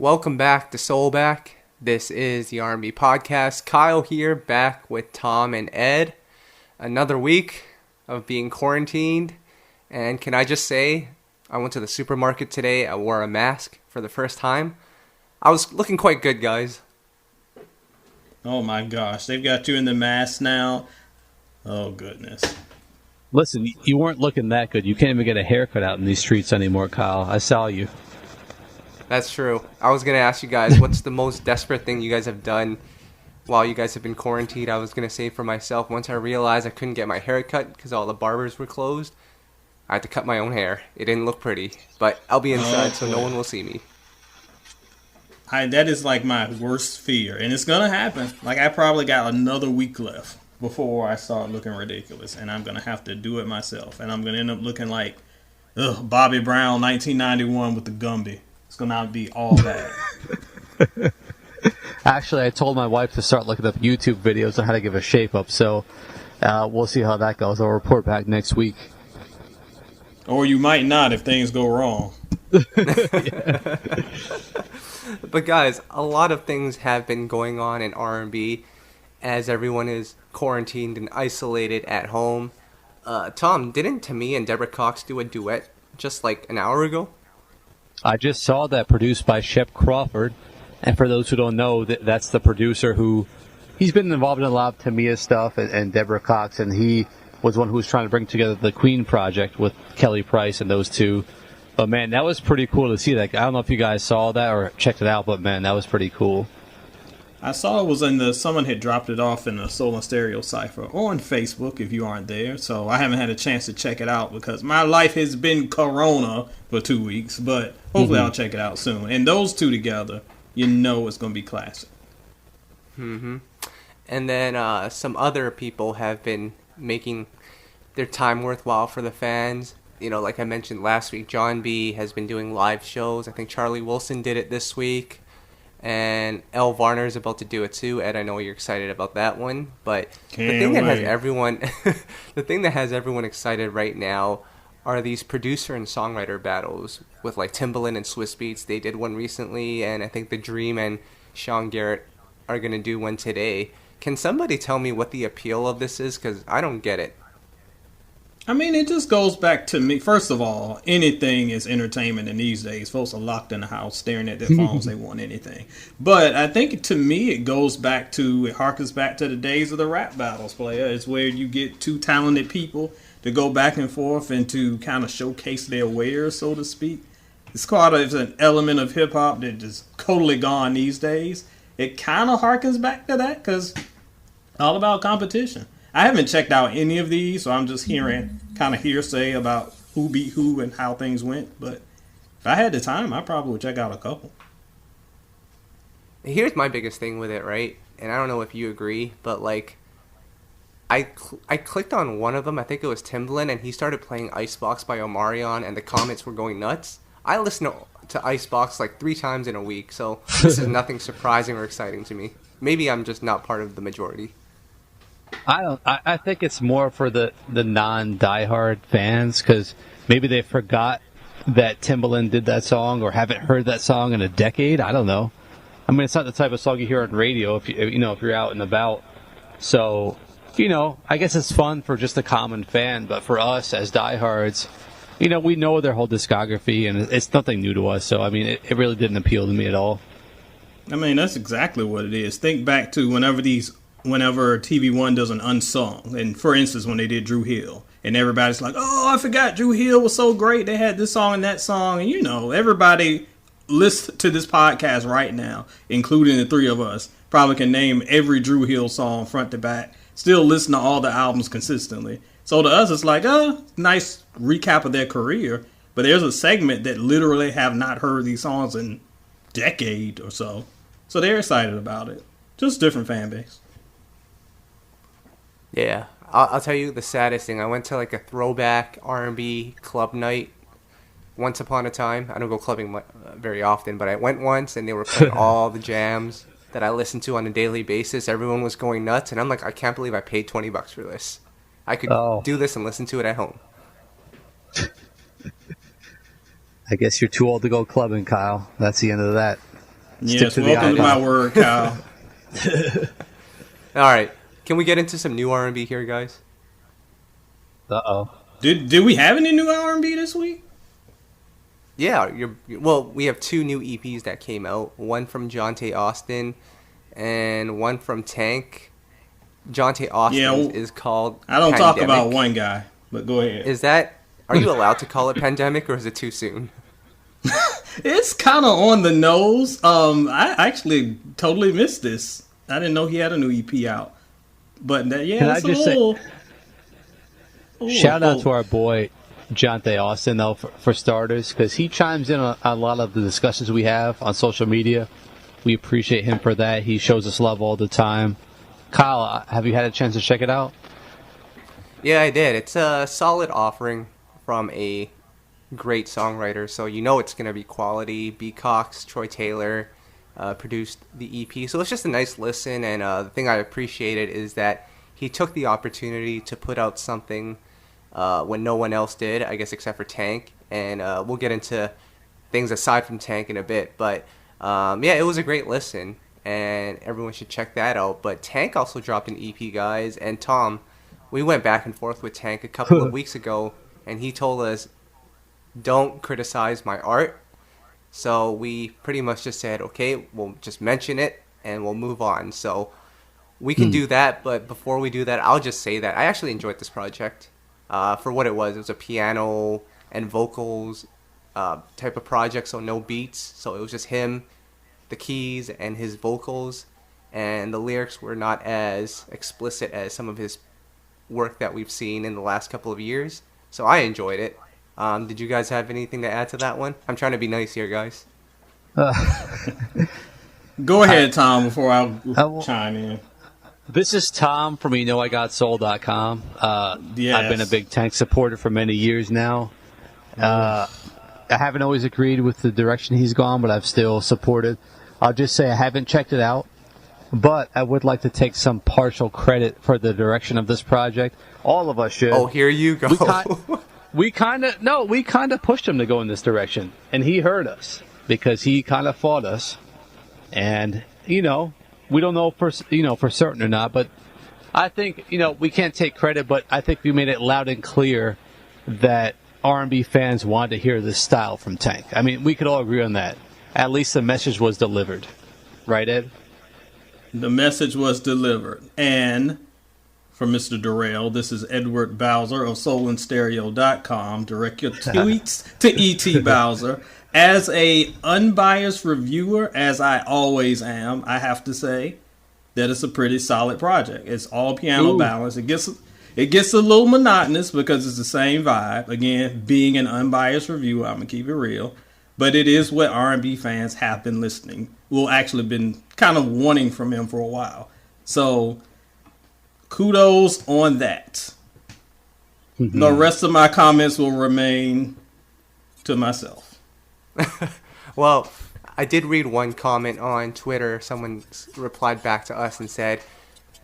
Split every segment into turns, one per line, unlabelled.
Welcome back to SoulBack. This is the R&B podcast. Kyle here, back with Tom and Ed. Another week of being quarantined. And can I just say, I went to the supermarket today. I wore a mask for the first time. I was looking quite good, guys.
Oh my gosh, they've got you in the mask now. Oh goodness.
Listen, you weren't looking that good. You can't even get a haircut out in these streets anymore, Kyle. I saw you.
That's true. I was going to ask you guys, what's the most desperate thing you guys have done while you guys have been quarantined? I was going to say for myself, once I realized I couldn't get my hair cut because all the barbers were closed, I had to cut my own hair. It didn't look pretty, but I'll be inside so no one will see me.
That is like my worst fear, and it's going to happen. Like, I probably got another week left before I start looking ridiculous, and I'm going to have to do it myself, and I'm going to end up looking like Bobby Brown 1991 with the Gumby. It's going to be all bad.
Actually, I told my wife to start looking up YouTube videos on how to give a shape up, so we'll see how that goes. I'll report back next week.
Or you might not if things go wrong.
But guys, a lot of things have been going on in R&B as everyone is quarantined and isolated at home. Tom, didn't Tamia and Deborah Cox do a duet just like an hour ago?
I just saw that, produced by Shep Crawford. And for those who don't know, that's the producer he's been involved in a lot of Tamia's stuff and Deborah Cox, and he was one who was trying to bring together the Queen project with Kelly Price and those two. But man, that was pretty cool to see that. I don't know if you guys saw that or checked it out, but man, that was pretty cool.
I saw it was someone had dropped it off in the Soul and Stereo Cypher on Facebook if you aren't there. So I haven't had a chance to check it out because my life has been Corona for 2 weeks. But hopefully I'll check it out soon. And those two together, you know it's going to be classic.
Mm-hmm. And then some other people have been making their time worthwhile for the fans. You know, like I mentioned last week, John B has been doing live shows. I think Charlie Wilson did it this week. And Elle Varner is about to do it too. Ed, I know you're excited about that one, but the thing that has everyone excited right now are these producer and songwriter battles with like Timbaland and Swiss Beats. They did one recently, and I think The Dream and Sean Garrett are gonna do one today. Can somebody tell me what the appeal of this is? Because I don't get it.
I mean, it just goes back to me. First of all, anything is entertainment in these days. Folks are locked in the house staring at their phones. They want anything. But I think to me, it harkens back to the days of the rap battles, player. It's where you get two talented people to go back and forth and to kind of showcase their wares, so to speak. It's an element of hip hop that is totally gone these days. It kind of harkens back to that because all about competition. I haven't checked out any of these, so I'm just hearing kind of hearsay about who beat who and how things went. But if I had the time, I probably would check out a couple.
Here's my biggest thing with it, right? And I don't know if you agree, but like, I clicked on one of them. I think it was Timbaland, and he started playing Icebox by Omarion, and the comments were going nuts. I listen to Icebox like 3 times in a week, so this is nothing surprising or exciting to me. Maybe I'm just not part of the majority.
I think it's more for the non-diehard fans because maybe they forgot that Timbaland did that song or haven't heard that song in a decade. I don't know. I mean, it's not the type of song you hear on radio if you're out and about. So, I guess it's fun for just a common fan, but for us as diehards, we know their whole discography and it's nothing new to us. So, I mean, it really didn't appeal to me at all.
I mean, that's exactly what it is. Think back to whenever TV One does an unsung, and for instance, when they did Drew Hill, and everybody's like, "Oh, I forgot Drew Hill was so great. They had this song and that song," and everybody listen to this podcast right now, including the 3 of us, probably can name every Drew Hill song front to back. Still listen to all the albums consistently. So to us, it's like, nice recap of their career. But there's a segment that literally have not heard these songs in a decade or so, so they're excited about it. Just different fan base.
Yeah, I'll tell you the saddest thing. I went to like a throwback R&B club night once upon a time. I don't go clubbing very often, but I went once and they were playing all the jams that I listen to on a daily basis. Everyone was going nuts, and I'm like, I can't believe I paid $20 for this. I could do this and listen to it at home.
I guess you're too old to go clubbing, Kyle. That's the end of that.
Yes, welcome to my word, Kyle.
All right, can we get into some new R&B here, guys?
Uh-oh.
Did we have any new R&B this week?
Yeah, well, we have 2 new EPs that came out. One from Johnta Austin and one from Tank. Johnta Austin is called
I don't
Pandemic.
talk about one guy, but go ahead.
Are you allowed to call it Pandemic, or is it too soon?
It's kind of on the nose. I actually totally missed this. I didn't know he had a new EP out. But it's a little...
Shout out to our boy Johnta Austin, though, for starters, because he chimes in on a lot of the discussions we have on social media. We appreciate him for that. He shows us love all the time. Kyle, have you had a chance to check it out?
Yeah, I did. It's a solid offering from a great songwriter, so you know it's going to be quality. B. Cox, Troy Taylor produced the EP, so it's just a nice listen, and the thing I appreciated is that he took the opportunity to put out something when no one else did, I guess except for Tank, and we'll get into things aside from Tank in a bit, but it was a great listen, and everyone should check that out. But Tank also dropped an EP, guys, and Tom, we went back and forth with Tank a couple of weeks ago, and he told us, don't criticize my art. So we pretty much just said, okay, we'll just mention it and we'll move on. So we can do that, but before we do that, I'll just say that I actually enjoyed this project for what it was. It was a piano and vocals type of project, so no beats. So it was just him, the keys, and his vocals. And the lyrics were not as explicit as some of his work that we've seen in the last couple of years. So I enjoyed it. Did you guys have anything to add to that one? I'm trying to be nice here, guys.
Go ahead, Tom, before I chime in.
This is Tom from YouKnowIGotSoul.com.
Yes.
I've been a big Tank supporter for many years now. I haven't always agreed with the direction he's gone, but I've still supported. I'll just say I haven't checked it out, but I would like to take some partial credit for the direction of this project. All of us should.
Oh, here you go.
We kind of pushed him to go in this direction, and he heard us because he kind of fought us. And we don't know for certain or not, but I think we can't take credit, but I think we made it loud and clear that R&B fans wanted to hear this style from Tank. I mean, we could all agree on that. At least the message was delivered, right, Ed?
The message was delivered, and. For Mr. Durrell, this is Edward Bowser of soulandstereo.com. Direct your tweets to E.T. Bowser. As a unbiased reviewer, as I always am, I have to say that it's a pretty solid project. It's all piano balance. It gets a little monotonous because it's the same vibe. Again, being an unbiased reviewer, I'm going to keep it real. But it is what R&B fans have been listening. Well, actually been kind of wanting from him for a while. So... kudos on that. Mm-hmm. The rest of my comments will remain to myself.
Well, I did read one comment on Twitter. Someone replied back to us and said,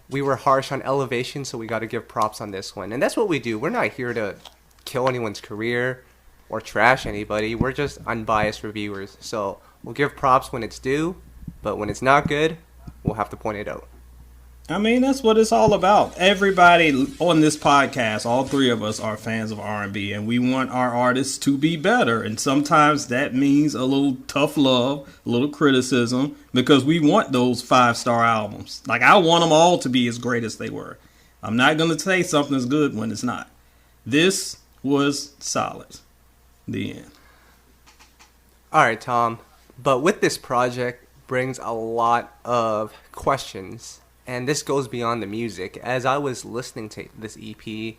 we were harsh on Elevation, so we got to give props on this one. And that's what we do. We're not here to kill anyone's career or trash anybody. We're just unbiased reviewers. So we'll give props when it's due, but when it's not good, we'll have to point it out.
I mean, that's what it's all about. Everybody on this podcast, all three of us are fans of R&B, and we want our artists to be better. And sometimes that means a little tough love, a little criticism, because we want those 5-star albums. Like, I want them all to be as great as they were. I'm not going to say something's good when it's not. This was solid. The end.
All right, Tom. But with this project brings a lot of questions. And this goes beyond the music. As I was listening to this EP,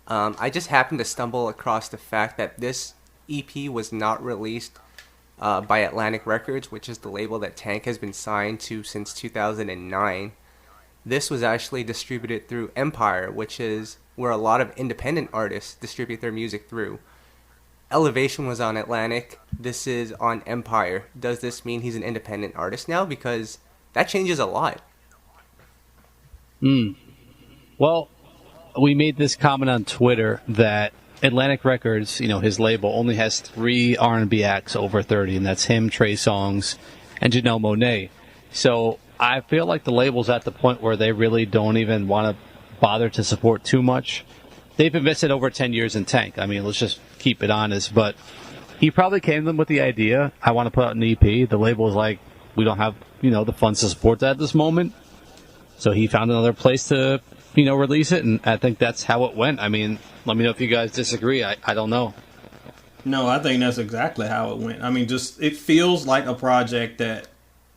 I just happened to stumble across the fact that this EP was not released by Atlantic Records, which is the label that Tank has been signed to since 2009. This was actually distributed through Empire, which is where a lot of independent artists distribute their music through. Elevation was on Atlantic. This is on Empire. Does this mean he's an independent artist now? Because that changes a lot.
Well, we made this comment on Twitter that Atlantic Records, his label, only has 3 R&B acts over 30, and that's him, Trey Songz, and Janelle Monáe. So I feel like the label's at the point where they really don't even want to bother to support too much. They've invested over 10 years in Tank. I mean, let's just keep it honest. But he probably came to them with the idea, I want to put out an EP. The label was like, we don't have, the funds to support that at this moment. So he found another place to, release it. And I think that's how it went. I mean, let me know if you guys disagree. I don't know.
No, I think that's exactly how it went. I mean, it feels like a project that,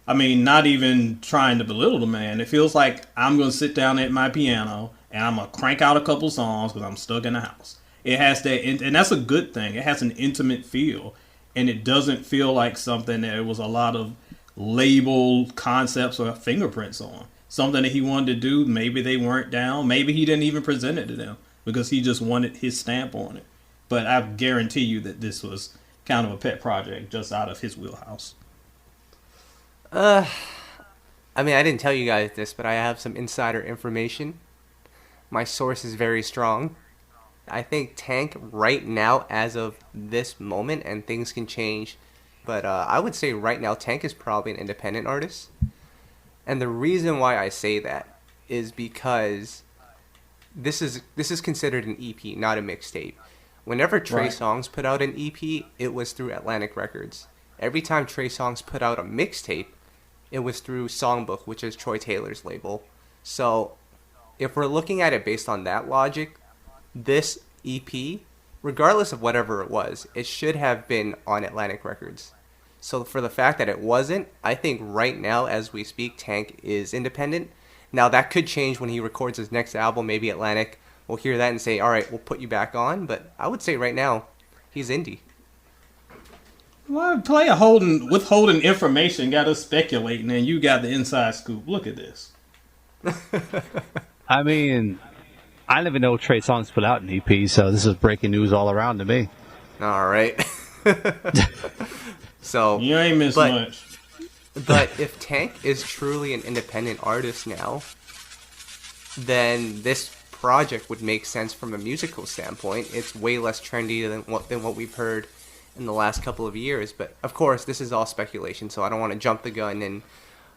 not even trying to belittle the man. It feels like I'm going to sit down at my piano and I'm going to crank out a couple songs because I'm stuck in the house. It has that, and that's a good thing. It has an intimate feel, and it doesn't feel like something that it was a lot of label concepts or fingerprints on. Something that he wanted to do, maybe they weren't down. Maybe he didn't even present it to them because he just wanted his stamp on it. But I guarantee you that this was kind of a pet project just out of his wheelhouse.
I didn't tell you guys this, but I have some insider information. My source is very strong. I think Tank right now, as of this moment, and things can change, but I would say right now Tank is probably an independent artist. And the reason why I say that is because this is considered an EP, not a mixtape. Whenever Trey Songz put out an EP, it was through Atlantic Records. Every time Trey Songz put out a mixtape, it was through Songbook, which is Troy Taylor's label. So if we're looking at it based on that logic, this EP, regardless of whatever it was, it should have been on Atlantic Records. So for the fact that it wasn't, I think right now as we speak, Tank is independent. Now that could change when he records his next album. Maybe Atlantic will hear that and say, all right, we'll put you back on. But I would say right now, he's indie.
Well, withholding information got us speculating, and you got the inside scoop. Look at this.
I didn't even know Trey Songz put out an EP, so this is breaking news all around to me.
All right. So
you ain't missed much.
But if Tank is truly an independent artist now, then this project would make sense from a musical standpoint. It's way less trendy than what we've heard in the last couple of years. But of course, this is all speculation, so I don't want to jump the gun. And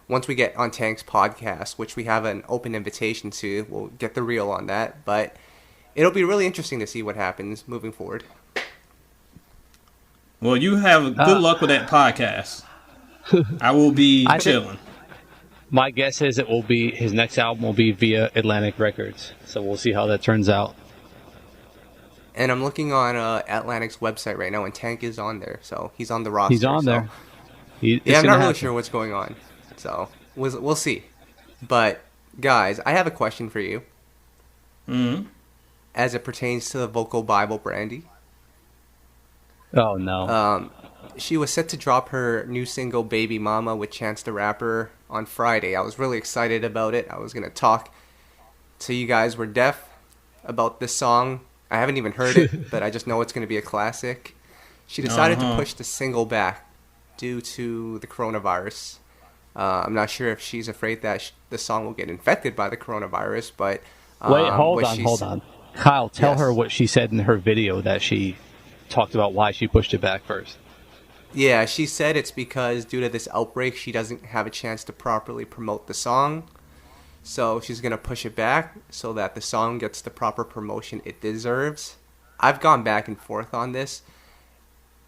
once we get on Tank's podcast, which we have an open invitation to, we'll get the real on that. But it'll be really interesting to see what happens moving forward.
Well, you have good luck with that podcast. I will be chilling.
My guess is his next album will be via Atlantic Records. So we'll see how that turns out.
And I'm looking on Atlantic's website right now, and Tank is on there. So he's on the roster.
He's on there.
I'm not really sure what's going on. So we'll see. But, guys, I have a question for you.
Mm-hmm.
As it pertains to the vocal Bible, Brandy.
Oh, no.
She was set to drop her new single, Baby Mama, with Chance the Rapper on Friday. I was really excited about it. I was going to talk to you guys. We're deaf about this song. I haven't even heard it, but I just know it's going to be a classic. She decided to push the single back due to the coronavirus. I'm not sure if she's afraid that the song will get infected by the coronavirus, but...
Wait, hold on. Kyle, tell her what she said in her video that she talked about why she pushed it back first.
Yeah, she said it's because due to this outbreak, she doesn't have a chance to properly promote the song. So she's going to push it back so that the song gets the proper promotion it deserves. I've gone back and forth on this.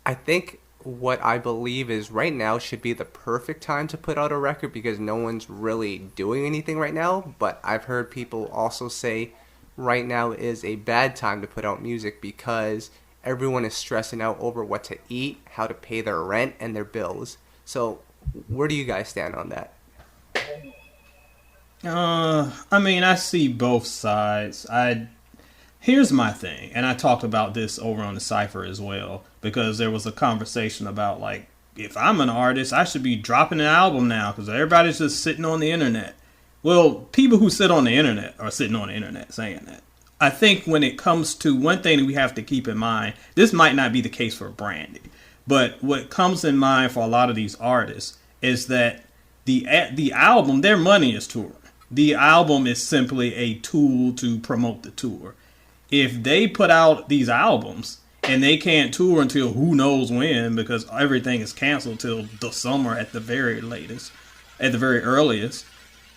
I think what I believe is right now should be the perfect time to put out a record because no one's really doing anything right now. But I've heard people also say right now is a bad time to put out music because everyone is stressing out over what to eat, how to pay their rent, and their bills. So where do you guys stand on that?
I see both sides. Here's my thing, and I talked about this over on the Cypher as well, because there was a conversation about, like, if I'm an artist, I should be dropping an album now, because everybody's just sitting on the internet. Well, people who sit on the internet are sitting on the internet saying that. I think when it comes to one thing that we have to keep in mind, this might not be the case for Brandy, but what comes in mind for a lot of these artists is that the album, their money is touring. The album is simply a tool to promote the tour. If they put out these albums and they can't tour until who knows when because everything is canceled till the summer at the very latest, at the very earliest.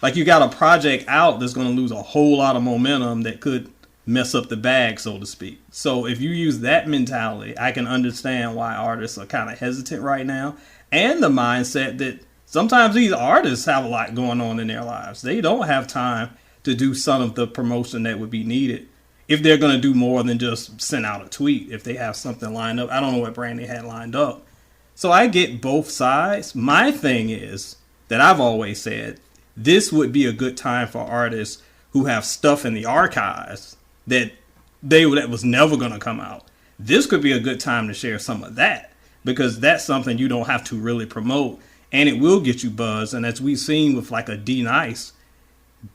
Like, you got a project out that's going to lose a whole lot of momentum that could mess up the bag, so to speak. So if you use that mentality, I can understand why artists are kind of hesitant right now, and the mindset that sometimes these artists have a lot going on in their lives. They don't have time to do some of the promotion that would be needed if they're going to do more than just send out a tweet. If they have something lined up, I don't know what Brandy had lined up. So I get both sides. My thing is that I've always said this would be a good time for artists who have stuff in the archives that was never going to come out. This could be a good time to share some of that because that's something you don't have to really promote, and it will get you buzz. And as we've seen with like a D Nice,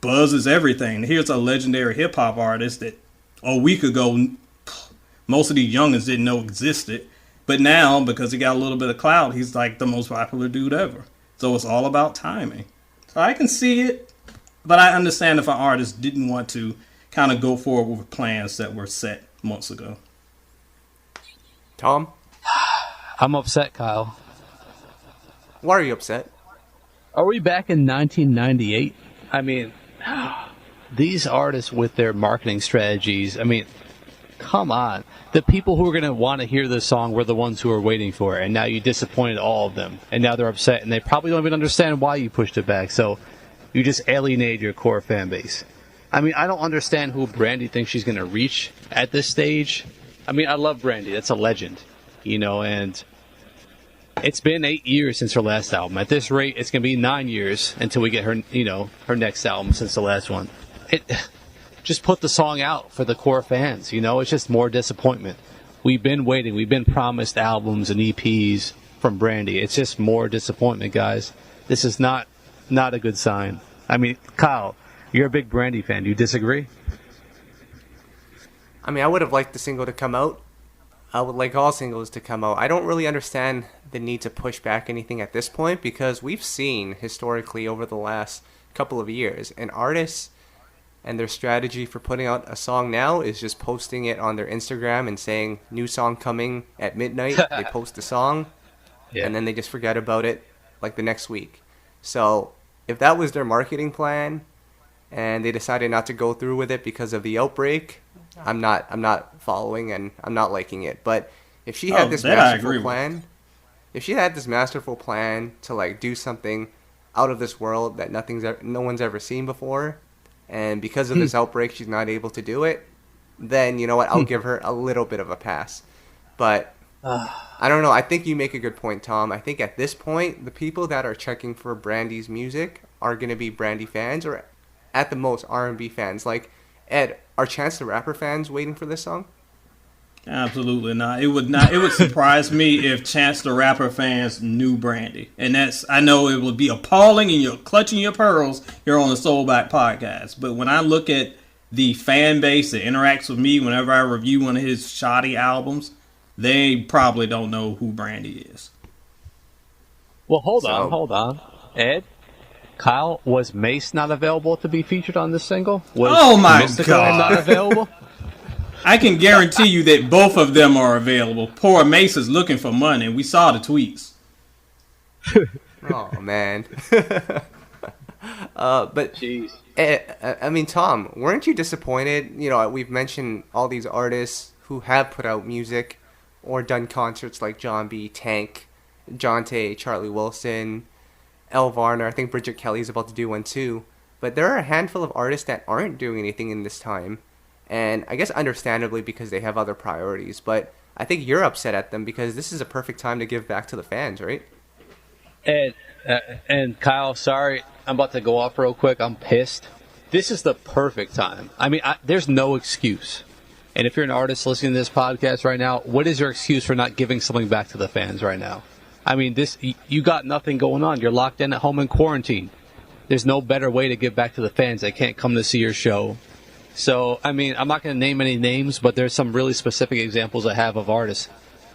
buzz is everything. Here's a legendary hip hop artist that a week ago most of these youngins didn't know existed, but now because he got a little bit of clout, he's like the most popular dude ever. So it's all about timing. So I can see it, but I understand if an artist didn't want to kind of go forward with plans that were set months ago.
Tom?
I'm upset, Kyle.
Why are you upset?
Are we back in 1998? I mean, these artists with their marketing strategies, I mean, come on. The people who are going to want to hear this song were the ones who were waiting for it, and now you disappointed all of them, and now they're upset, and they probably don't even understand why you pushed it back, so you just alienated your core fan base. I mean, I don't understand who Brandy thinks she's going to reach at this stage. I mean, I love Brandy. That's a legend, you know, and it's been 8 years since her last album. At this rate, it's going to be 9 years until we get her, you know, her next album since the last one. Just put the song out for the core fans, you know? It's just more disappointment. We've been waiting. We've been promised albums and EPs from Brandy. It's just more disappointment, guys. This is not a good sign. I mean, Kyle, you're a big Brandy fan. Do you disagree?
I mean, I would have liked the single to come out. I would like all singles to come out. I don't really understand the need to push back anything at this point because we've seen historically over the last couple of years an artist and their strategy for putting out a song now is just posting it on their Instagram and saying, new song coming at midnight. They post the song, and then they just forget about it like the next week. So if that was their marketing plan and they decided not to go through with it because of the outbreak, I'm not following and I'm not liking it. But if she had this masterful plan, if she had this masterful plan to like do something out of this world that no one's ever seen before, and because of this outbreak she's not able to do it, then you know what, I'll give her a little bit of a pass. But I don't know, I think you make a good point, Tom. I think at this point the people that are checking for Brandy's music are going to be Brandy fans or at the most R&B fans. Like, Ed, are Chance the Rapper fans waiting for this song?
Absolutely not. It would surprise me if Chance the Rapper fans knew Brandy. And I know it would be appalling and you're clutching your pearls here on the SoulBack podcast. But when I look at the fan base that interacts with me whenever I review one of his shoddy albums, they probably don't know who Brandy is.
Well, hold on. Ed, Kyle, was Mace not available to be featured on this single? Was Mystical not available?
I can guarantee you that both of them are available. Poor Mace is looking for money. We saw the tweets.
Oh, man. But, jeez. I mean, Tom, weren't you disappointed? You know, we've mentioned all these artists who have put out music or done concerts like John B., Tank, Johnta, Charlie Wilson, Elle Varner. I think Bridget Kelly's about to do one too. But there are a handful of artists that aren't doing anything in this time. And I guess understandably because they have other priorities. But I think you're upset at them because this is a perfect time to give back to the fans, right?
And Kyle, sorry, I'm about to go off real quick. I'm pissed. This is the perfect time. I mean, there's no excuse. And if you're an artist listening to this podcast right now, what is your excuse for not giving something back to the fans right now? I mean, you got nothing going on. You're locked in at home in quarantine. There's no better way to give back to the fans that can't come to see your show. So, I mean, I'm not going to name any names, but there's some really specific examples I have of artists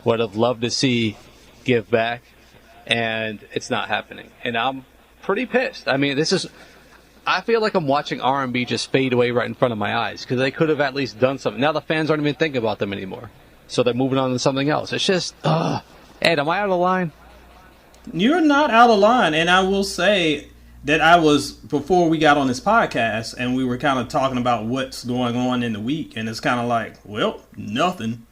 who I'd have loved to see give back, and it's not happening. And I'm pretty pissed. I mean, I feel like I'm watching R&B just fade away right in front of my eyes, because they could have at least done something. Now the fans aren't even thinking about them anymore. so they're moving on to something else. It's just, Ed, am I out of line?
You're not out of line, and I will say that I was, before we got on this podcast, and we were kind of talking about what's going on in the week, and it's kind of like, well, nothing.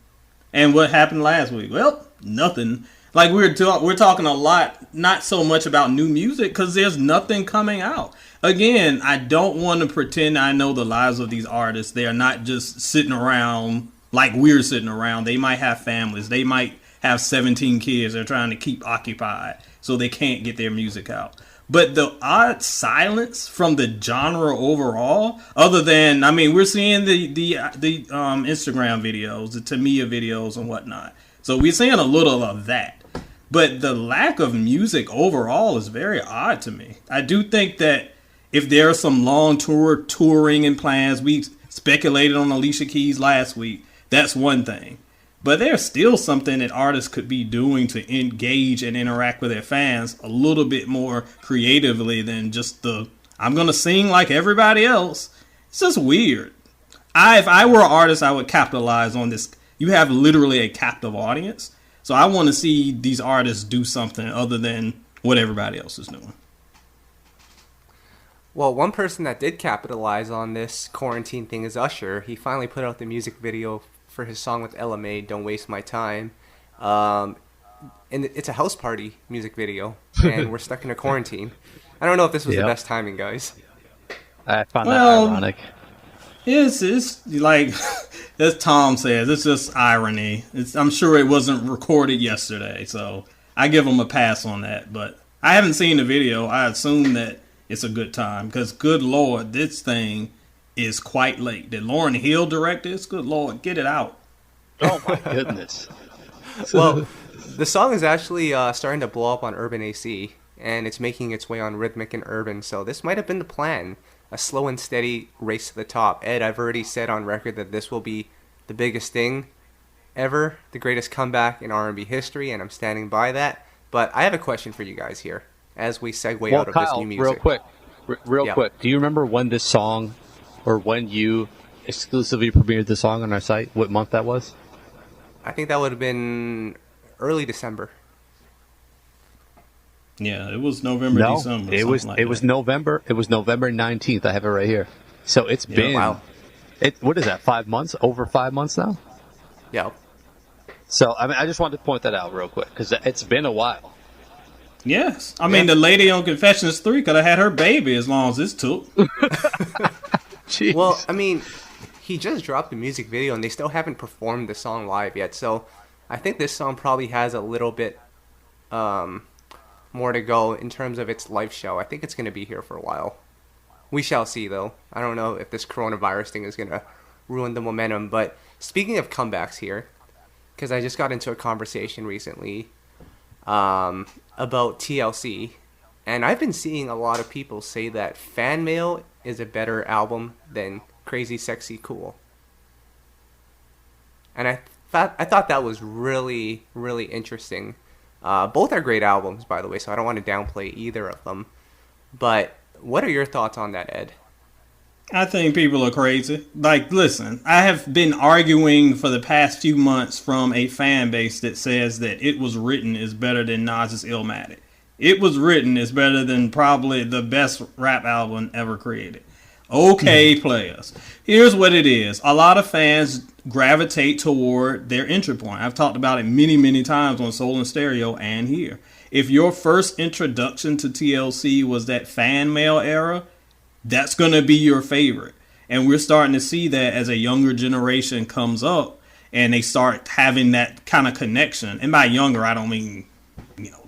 And what happened last week? Well, nothing. Like, we're talking a lot, not so much about new music, because there's nothing coming out. Again, I don't want to pretend I know the lives of these artists. They are not just sitting around like we're sitting around. They might have families. They might have 17 kids they're trying to keep occupied, so they can't get their music out. But the odd silence from the genre overall, other than, I mean, we're seeing the Instagram videos, the Tamia videos and whatnot. So we're seeing a little of that. But the lack of music overall is very odd to me. I do think that if there are some long touring and plans, we speculated on Alicia Keys last week, that's one thing. But there's still something that artists could be doing to engage and interact with their fans a little bit more creatively than just I'm going to sing like everybody else. It's just weird. If I were an artist, I would capitalize on this. You have literally a captive audience. So I want to see these artists do something other than what everybody else is doing.
Well, one person that did capitalize on this quarantine thing is Usher. He finally put out the music video for his song with Ella Mai, Don't Waste My Time. And it's a house party music video, and we're stuck in a quarantine. I don't know if this was the best timing, guys.
I found that ironic.
It's like, as Tom says, it's just irony. I'm sure it wasn't recorded yesterday, so I give him a pass on that. But I haven't seen the video. I assume that it's a good time, because good Lord, this thing is quite late. Did Lauryn Hill direct this? Good Lord, get it out.
Oh my goodness.
Well, the song is actually starting to blow up on Urban AC, and it's making its way on Rhythmic and Urban, so this might have been the plan. A slow and steady race to the top. Ed, I've already said on record that this will be the biggest thing ever, the greatest comeback in R&B history, and I'm standing by that. But I have a question for you guys here as we segue out of
Kyle,
this new music.
Real quick, do you remember when this song, or when you exclusively premiered the song on our site? What month that was?
I think that would have been early December.
Yeah, it was November, December.
It was November. It was November 19th. I have it right here. So it's been what is that? 5 months? Over 5 months now?
Yeah.
So I mean, I just wanted to point that out real quick because it's been a while.
Yes, I mean the lady on Confessions 3 could have had her baby as long as this took.
Well, I mean, he just dropped the music video and they still haven't performed the song live yet. So I think this song probably has a little bit more to go in terms of its live show. I think it's going to be here for a while. We shall see, though. I don't know if this coronavirus thing is going to ruin the momentum. But speaking of comebacks here, because I just got into a conversation recently about TLC, and I've been seeing a lot of people say that FanMail is a better album than CrazySexyCool. And I thought that was really, really interesting. Both are great albums, by the way, so I don't want to downplay either of them. But what are your thoughts on that, Ed?
I think people are crazy. Like, listen, I have been arguing for the past few months from a fan base that says that It Was Written is better than Nas's Illmatic. It Was Written is better than probably the best rap album ever created. Okay, players. Here's what it is. A lot of fans gravitate toward their entry point. I've talked about it many, many times on Soul and Stereo and here. If your first introduction to TLC was that FanMail era, that's going to be your favorite. And we're starting to see that as a younger generation comes up and they start having that kind of connection. And by younger, I don't mean,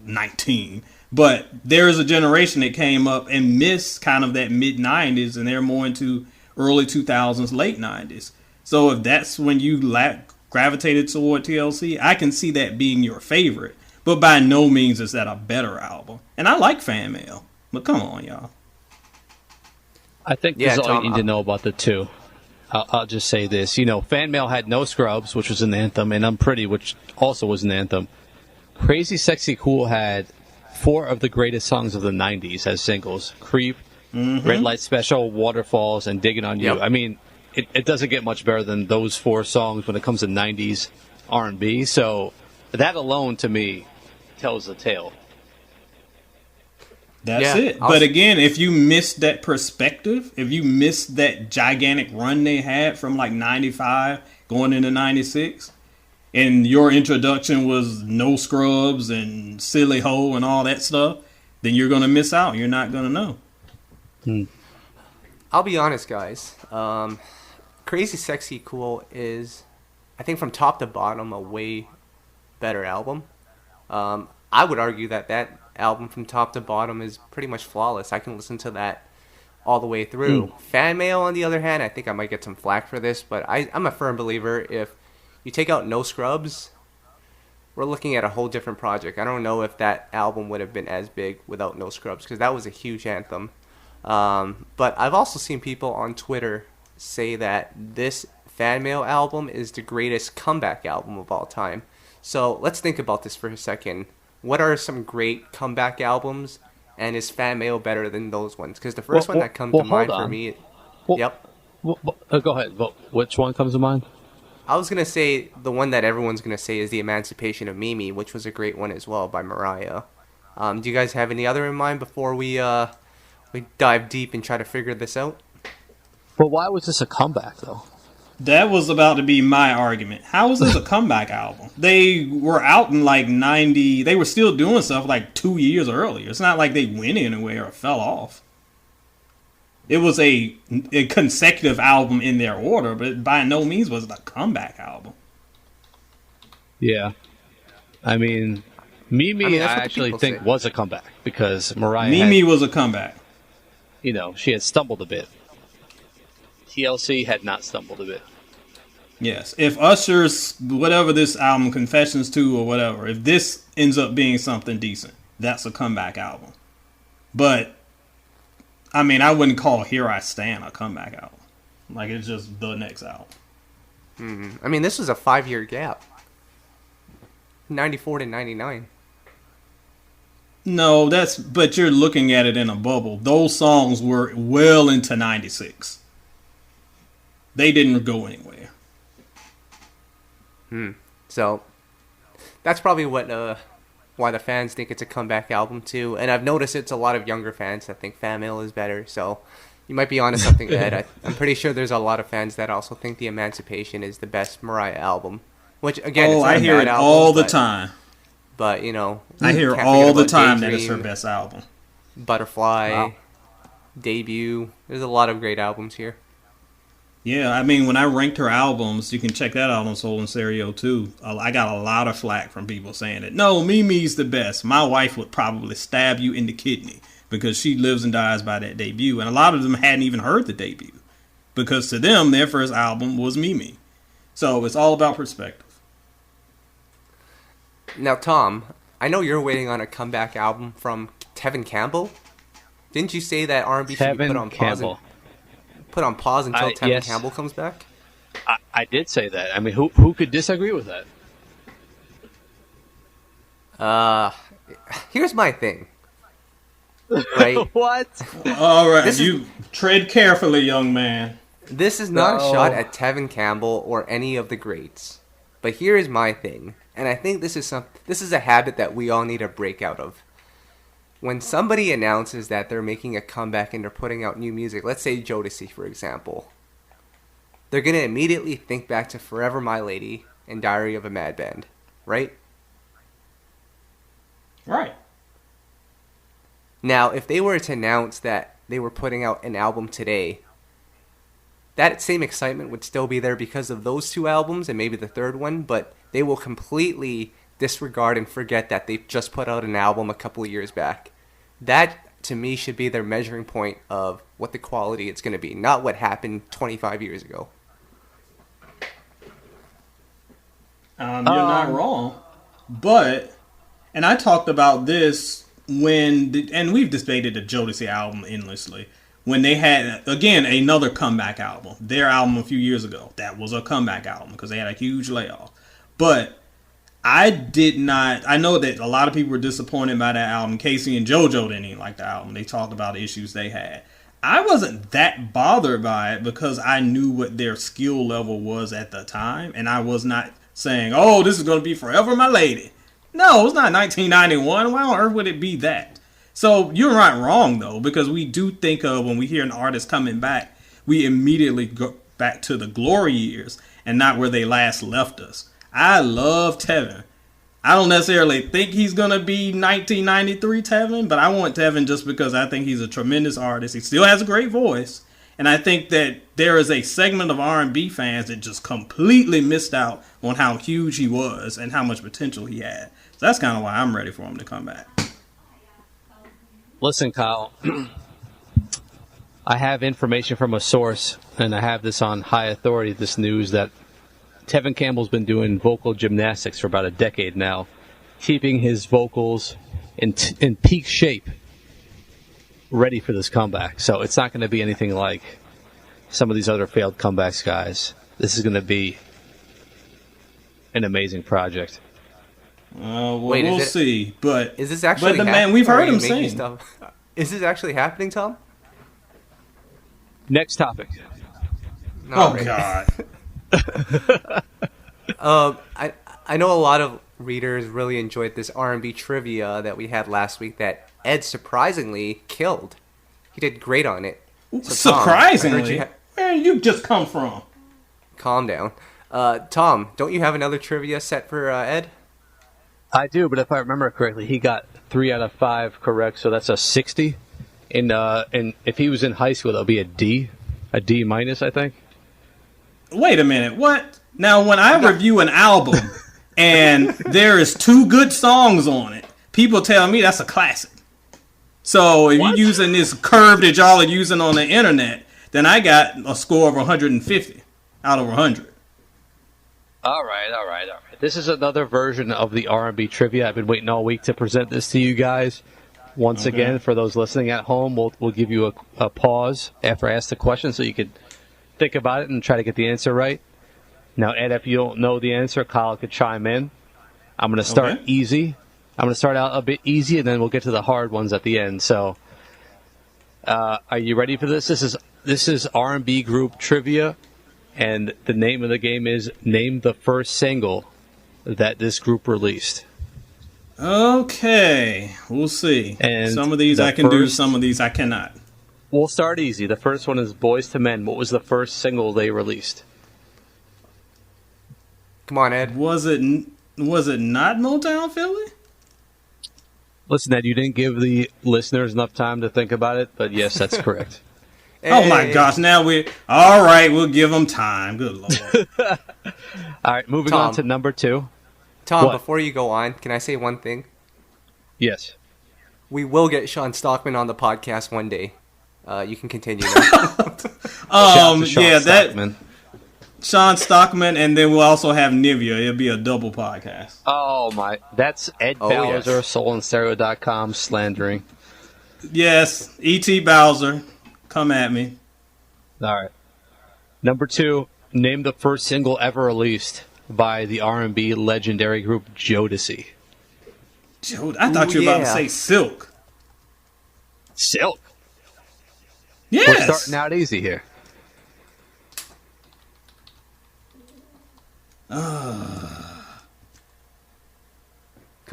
19. But there is a generation that came up and missed kind of that mid-90s, and they're more into early 2000s, late 90s. So if that's when you gravitated toward TLC, I can see that being your favorite. But by no means is that a better album. And I like FanMail, but come on, y'all.
I think this is all you need to know about the two. I'll just say this. FanMail had No Scrubs, which was an anthem, and I'm Pretty, which also was an anthem. CrazySexyCool had 4 of the greatest songs of the 90s as singles. Creep, Red Light Special, Waterfalls, and Digging on You. Yep. I mean, it doesn't get much better than those 4 songs when it comes to 90s R&B. So that alone, to me, tells the tale.
That's it. But again, if you missed that perspective, if you missed that gigantic run they had from like 95 going into 96, and your introduction was No Scrubs and Silly Ho and all that stuff, then you're going to miss out. You're not going to know.
I'll be honest, guys. CrazySexyCool is, I think from top to bottom, a way better album. I would argue that album from top to bottom is pretty much flawless. I can listen to that all the way through. FanMail, on the other hand, I think I might get some flack for this, but I'm a firm believer if you take out No Scrubs, we're looking at a whole different project. I don't know if that album would have been as big without No Scrubs, because that was a huge anthem. But I've also seen people on Twitter say that this FanMail album is the greatest comeback album of all time. So let's think about this for a second. What are some great comeback albums, and is FanMail better than those ones? Because the first one that comes to mind for me... Yep.
Go ahead. Which one comes to mind?
I was going to say the one that everyone's going to say is The Emancipation of Mimi, which was a great one as well by Mariah. Do you guys have any other in mind before we dive deep and try to figure this out?
But why was this a comeback, though?
That was about to be my argument. How is this a comeback album? They were out in like 90. They were still doing stuff like 2 years earlier. It's not like they went anywhere or fell off. It was a consecutive album in their order, but by no means was it a comeback album.
Yeah. I mean, Mimi, I actually think was a comeback because Mariah
Mimi was a comeback.
You know, she had stumbled a bit. TLC had not stumbled a bit.
Yes. If Usher's, whatever this album, Confessions 2 or whatever, if this ends up being something decent, that's a comeback album. But, I mean, I wouldn't call Here I Stand a comeback album. Like, it's just the next album.
I mean, this was a 5-year gap. 94 to 99.
No, but you're looking at it in a bubble. Those songs were well into 96. They didn't go anywhere.
So that's probably what why the fans think it's a comeback album too. And I've noticed it's a lot of younger fans that think FanMail is better. So you might be onto something there. I'm pretty sure there's a lot of fans that also think The Emancipation is the best Mariah album. Which again, it's not
I hear it
album,
all the time.
But you know,
I hear all the time that it's her best album.
Butterfly, Debut. There's a lot of great albums here.
Yeah, I mean, when I ranked her albums, you can check that out on Soul and Stereo too. I got a lot of flack from people saying that, no, Mimi's the best. My wife would probably stab you in the kidney because she lives and dies by that debut. And a lot of them hadn't even heard the debut because to them, their first album was Mimi. So it's all about perspective.
Now, Tom, I know you're waiting on a comeback album from Tevin Campbell. Didn't you say that R&B should be put on pause? Put on pause until Tevin Campbell comes back?
I did say that. I mean, who could disagree with
that? Here's my thing. Right?
What?
All right, you tread carefully, young man.
This is not a shot at Tevin Campbell or any of the greats. But here is my thing. And I think this is a habit that we all need to break out of. When somebody announces that they're making a comeback and they're putting out new music, let's say Jodeci, for example, they're going to immediately think back to Forever My Lady and Diary of a Mad Band, right?
Right.
Now, if they were to announce that they were putting out an album today, that same excitement would still be there because of those two albums and maybe the third one, but they will completely disregard and forget that they just put out an album a couple of years back. That, to me, should be their measuring point of what the quality it's going to be, not what happened 25 years ago.
You're not wrong. But, and I talked about this and we've debated the Jodeci album endlessly. When they had, again, another comeback album. Their album a few years ago. That was a comeback album because they had a huge layoff. But I know that a lot of people were disappointed by that album. Casey and JoJo didn't even like the album. They talked about the issues they had. I wasn't that bothered by it because I knew what their skill level was at the time. And I was not saying, "Oh, this is going to be Forever My Lady." No, it's not 1991. Why on earth would it be that? So you're not wrong, though, because we do think of when we hear an artist coming back, we immediately go back to the glory years and not where they last left us. I love Tevin. I don't necessarily think he's going to be 1993 Tevin, but I want Tevin just because I think he's a tremendous artist. He still has a great voice. And I think that there is a segment of R&B fans that just completely missed out on how huge he was and how much potential he had. So that's kind of why I'm ready for him to come back.
Listen, Kyle, I have information from a source, and I have this on high authority, this news, that Tevin Campbell's been doing vocal gymnastics for about a decade now, keeping his vocals in peak shape, ready for this comeback. So it's not going to be anything like some of these other failed comebacks, guys. This is going to be an amazing project.
We'll see. But
is this actually?
But man, we've heard him sing.
Is this actually happening, Tom?
Next topic.
Oh God.
I know a lot of readers really enjoyed this R&B trivia that we had last week that Ed surprisingly killed. He did great on it. So Tom,
surprisingly? Where did you just come from?
Calm down. Tom, don't you have another trivia set for Ed?
I do, but if I remember correctly, he got 3 out of 5 correct, so that's a 60. And if he was in high school, that would be a D minus, I think.
Wait a minute, what? Now, when I review an album and there is 2 good songs on it, people tell me that's a classic. So if you're using this curve that y'all are using on the internet, then I got a score of 150 out of 100.
All right. This is another version of the R&B trivia. I've been waiting all week to present this to you guys. Once again, for those listening at home, we'll give you a pause after I ask the question so you can think about it and try to get the answer right. Now, Ed, if you don't know the answer, Kyle could chime in. I'm going to start easy. I'm going to start out a bit easy, and then we'll get to the hard ones at the end. So, are you ready for this? This is R&B group trivia, and the name of the game is Name the First Single that this group released.
Okay, we'll see. And some of these I can do, some of these I cannot.
We'll start easy. The first one is Boys to Men. What was the first single they released?
Come on, Ed.
Was it not Motown Philly?
Listen, Ed, you didn't give the listeners enough time to think about it, but yes, that's correct.
Oh my gosh, now all right, we'll give them time. Good Lord.
All right, moving on to number 2.
Tom, before you go on, can I say one thing?
Yes.
We will get Sean Stockman on the podcast one day. You can continue now.
Stockman.
Sean Stockman, and then we'll also have Nivea. It'll be a double podcast.
Oh my, that's Ed Bowser, soulandstereo.com slandering.
Yes, E.T. Bowser, come at me.
All right. Number 2, name the first single ever released by the R&B legendary group Jodeci.
I thought you were about to say Silk.
Silk?
Yes.
We're starting out easy here.
Come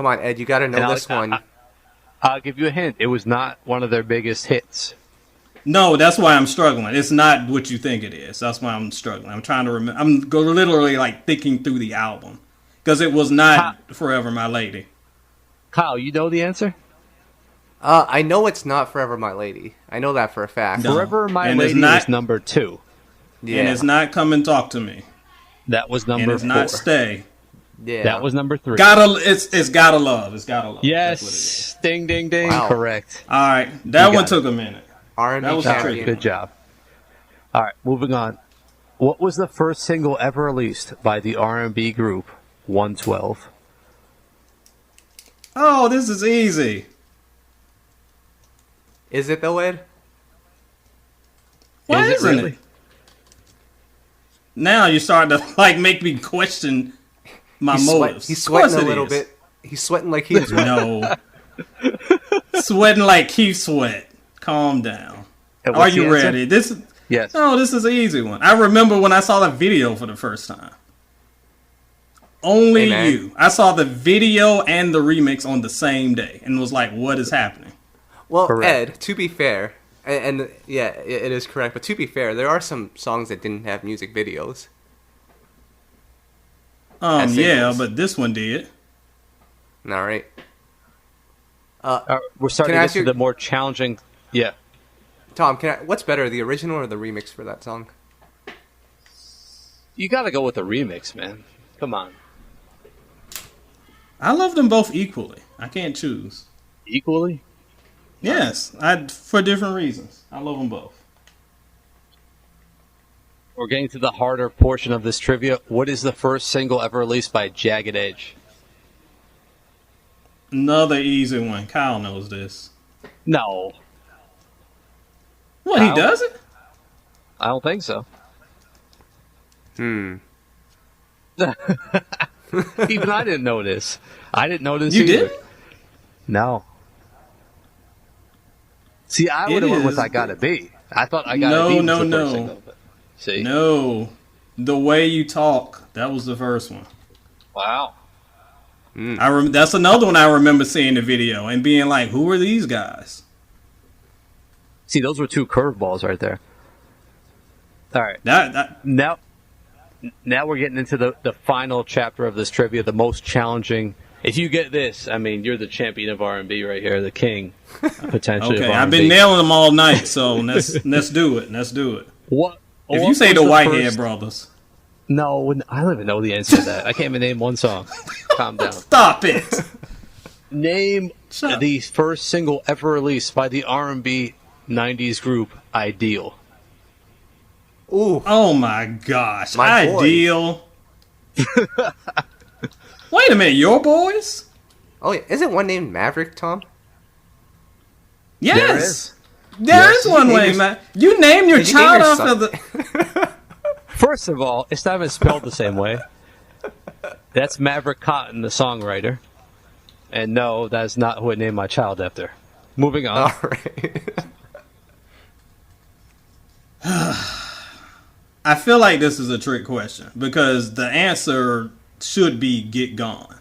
on, Ed, you got to know this one.
I'll give you a hint. It was not one of their biggest hits.
No, that's why I'm struggling. It's not what you think it is. That's why I'm struggling. I'm trying to remember. I'm literally like thinking through the album because it was not Forever My Lady.
Kyle, you know the answer?
I know it's not Forever My Lady. I know that for a fact.
No. Forever My Lady is number 2.
Yeah. And it's not Come and Talk to Me.
That was number 4.
And it's not Stay.
Yeah. That was number 3.
It's Gotta Love. It's Gotta Love.
Yes. Ding, ding, ding. Wow. Correct.
All right. That one took a minute.
R&B champion.
Good job. All right, moving on. What was the first single ever released by the R&B group 112?
Oh, this is easy.
Is it though, Ed?
Why isn't it? Now you're starting to make me question my motives.
He's sweating a little bit. He's sweating like Keith Sweat.
No. Sweating like Keith Sweat. Calm down. Are you ready?
Yes.
No, this is an easy one. I remember when I saw the video for the first time. Only
Hey,
you. I saw the video and the remix on the same day and was like, what is happening?
Well,
Correct.
Ed, to be fair, and yeah, it is correct, but to be fair, there are some songs that didn't have music videos. As
Yeah,
singles.
but this one did.
All right.
We're starting
Can I
to
ask
get to
you-
the more challenging. Yeah.
Tom, what's better, the original or the remix for that song?
You got to go with the remix, man. Come on.
I love them both equally. I can't choose.
Equally?
Yes, for different reasons. I love them both.
We're getting to the harder portion of this trivia. What is the first single ever released by Jagged Edge?
Another easy one. Kyle knows this.
No.
What, he
Kyle?
doesn't?
I don't think so.
Hmm.
Even I didn't know this. I didn't know this
You
either.
did?
No. See, I would have went with I Gotta Be. I thought I Gotta Be was the first single. But, see?
No. The Way You Talk. That was the first one.
Wow.
That's another one I remember seeing the video and being like, who are these guys?
See, those were two curveballs right there. All right.
That
Now we're getting into the final chapter of this trivia, the most challenging. If you get this, I mean, you're the champion of R&B right here, the king, potentially.
okay,
of R&B.
I've been nailing them all night, so let's do it. Let's do it.
What?
If
what
you say
was
the Whitehead
first-
Brothers,
No, I don't even know the answer to that. I can't even name one song. Calm down.
stop it.
Name
Shut up.
the first single ever released by the R&B 90s group Ideal.
Ooh.
Oh my gosh.
My boys.
Ideal. Wait a minute, your boys?
Oh, yeah. Isn't one named Maverick, Tom?
Yes. There
Yes.
is one
Did you
way,
name
man. You name your
Did you name
child
your
after
son-
the.
First of all, it's not even spelled the same way. That's Maverick Cotton, the songwriter. And no, that's not who I named my child after. Moving on.
All right.
I feel like this is a trick question because the answer should be Get Gone.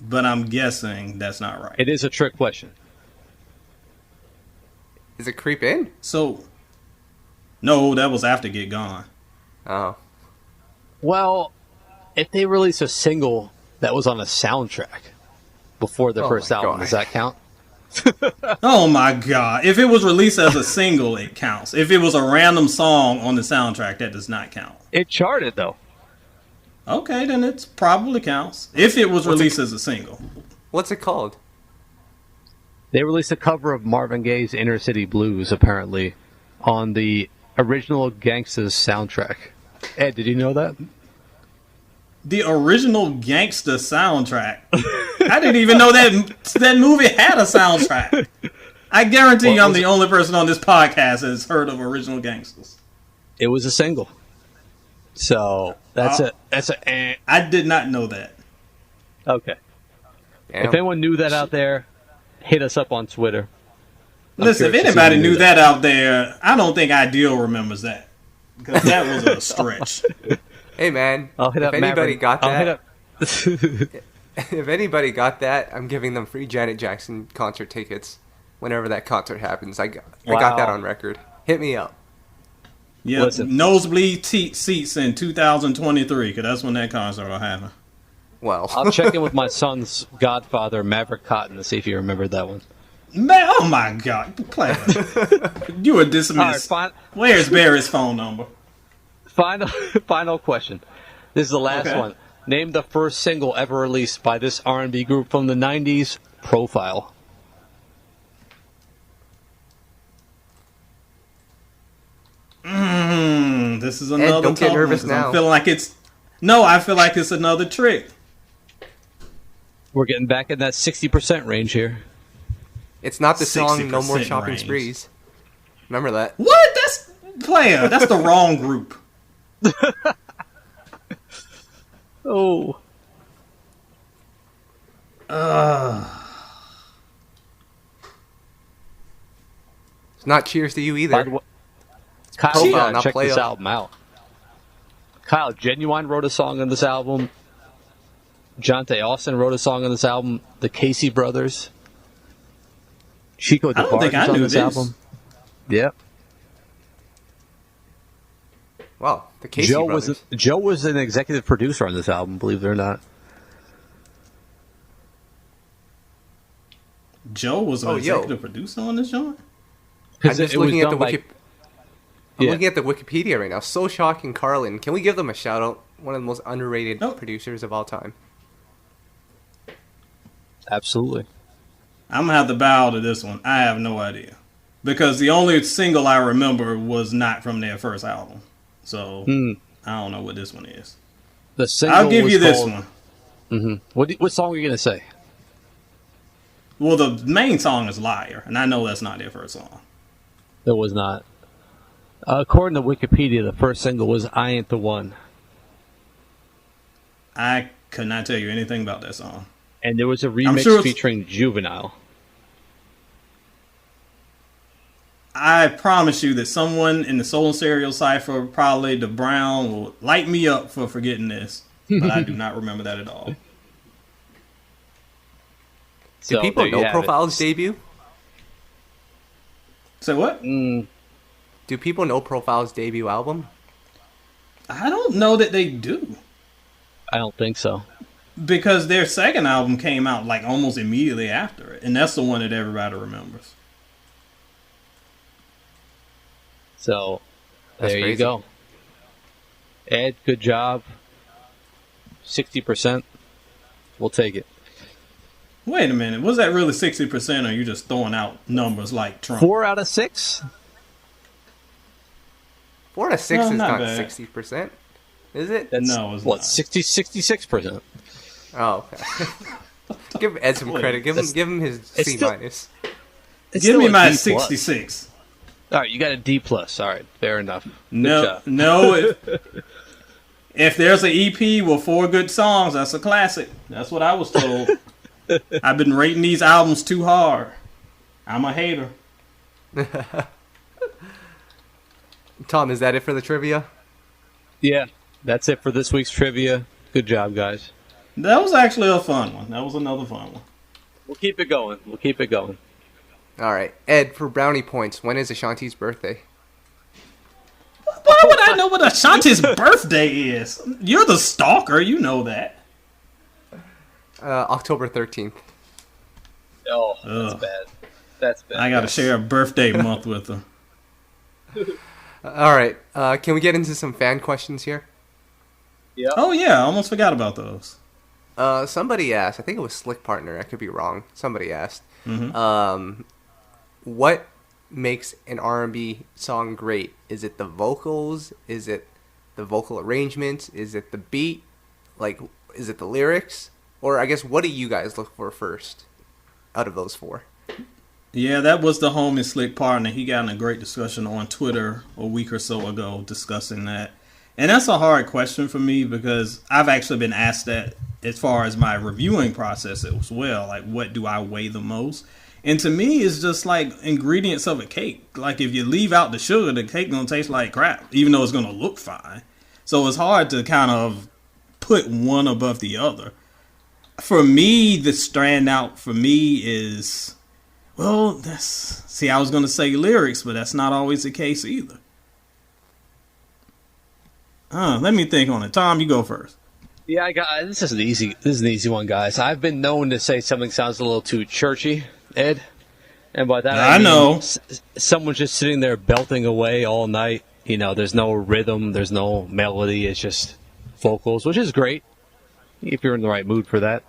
But I'm guessing that's not right.
It is a trick question.
Is it Creep In?
So, no, that was after Get Gone.
Oh.
Well, if they release a single that was on a soundtrack before their
Oh
first
my
album,
God.
does that count?
Oh my god. If it was released as a single, it counts. If it was a random song on the soundtrack, that does not count.
It charted, though.
Okay, then it probably counts. If it was released as a single.
What's it called?
They released a cover of Marvin Gaye's Inner City Blues, apparently, on the original Gangsta's soundtrack. Ed, did you know that?
The original Gangsta soundtrack. I didn't even know that movie had a soundtrack. I guarantee you I'm the only person on this podcast that has heard of Original Gangsters.
It was a single. So, that's a...
I did not know that.
Okay.
Damn.
If anyone knew that out there, hit us up on Twitter. I'm
Listen, if
curious to see
anybody
who
knew that out there, I don't think Ideal remembers that. Because that was a stretch.
Hey, man.
I'll hit
if
up
anybody
Maverick.
got
I'll
that,
hit up...
if anybody got that, I'm giving them free Janet Jackson concert tickets whenever that concert happens. I got that
Wow.
on record. Hit me up.
Yeah,
Listen.
nosebleed seats in 2023, because that's when that concert will happen.
Well,
I'll check in with my son's godfather, Maverick Cotton, to see if he remembered that one.
Man, oh my God. Player. You were dismissed.
All right,
Where's Barry's phone number?
final question. This is the last
Okay.
one. Name the first single ever released by this R&B group from the 90s, Profile.
This is another
don't get
tough
nervous
one, 'cause
now.
I'm feeling like it's... No, I feel like it's another trick.
We're getting back in that 60% range here.
it's not the song No More
60%
Shopping
range.
Sprees. Remember that?
What? That's... Player, that's the wrong group.
Oh.
It's not Cheers to You
By
either.
the way, Kyle,
Profile,
you gotta
not
check
Play
this
Up.
album out. Kyle, Genuine wrote a song on this album. Johnta Austin wrote a song on this album. The Casey Brothers. Chico
I don't think I
DeBarge on
knew
this
this.
album. Yep.
Wow, the Casey Brothers.
Joe was an executive producer on this album, believe it or not.
Joe was an executive producer on this joint?
I'm just looking at the
Yeah.
looking at the Wikipedia right now. So Shock and Carlin. Can we give them a shout out? One of the most underrated producers of all time.
Absolutely.
I'm gonna have to bow to this one. I have no idea, because the only single I remember was not from their first album. So I don't know what this one is.
The single
I'll give you this
called...
one.
Mm-hmm. What song are you gonna say?
Well, the main song is "Liar," and I know that's not their first song.
It was not. According to Wikipedia, the first single was "I Ain't the One."
I could not tell you anything about that song.
And there was a remix featuring Juvenile.
I promise you that someone in the Soul and Stereo Cypher, probably the Brown, will light me up for forgetting this. But I do not remember that at all.
Do people know Profile's debut?
Say what?
Do people know Profile's debut album?
I don't know that they do.
I don't think so.
Because their second album came out like almost immediately after it. And that's the one that everybody remembers.
So,
That's
there you
crazy.
go. Ed, good job. 60%. We'll take it.
Wait a minute. Was that really 60%, or are you just throwing out numbers like Trump?
4 out of 6?
4 out of 6
No,
is
not
not
bad.
60%. Is it?
No, it's not.
66%.
Oh, okay. Give Ed some credit. Give him his C minus.
Give me my 66.
All right, you got a D plus. All right, fair enough. Good
No,
job.
no. If there's an EP with 4 good songs, that's a classic. That's what I was told. I've been rating these albums too hard. I'm a hater.
Tom, is that it for the trivia?
Yeah, that's it for this week's trivia. Good job, guys.
That was actually a fun one. That was another fun one.
We'll keep it going.
All right, Ed, for brownie points, when is Ashanti's birthday?
Why would I know what Ashanti's birthday is? You're the stalker. You know that.
October 13th.
Oh, that's bad. That's bad.
I got to share a birthday month with her.
All right, can we get into some fan questions here?
Yeah.
Oh, yeah. I almost forgot about those.
Somebody asked, I think it was Slick Partner, I could be wrong. Somebody asked,
Mm-hmm.
what makes an R&B song great? Is it the vocals? Is it the vocal arrangements? Is it the beat? Like, is it the lyrics? Or I guess, what do you guys look for first out of those 4?
Yeah, that was the homie Slick Partner. He got in a great discussion on Twitter a week or so ago discussing that. And that's a hard question for me, because I've actually been asked that as far as my reviewing process as well. Like, what do I weigh the most? And to me, it's just like ingredients of a cake. Like, if you leave out the sugar, the cake gonna taste like crap, even though it's gonna look fine. So it's hard to kind of put one above the other. For me, the standout for me is, well, I was gonna say lyrics, but that's not always the case either. Let me think on it. Tom, you go first.
Yeah, this is an easy one, guys. I've been known to say something sounds a little too churchy, Ed, and by that I mean,
know
someone's just sitting there belting away all night. You know, there's no rhythm, there's no melody. It's just vocals, which is great if you're in the right mood for that.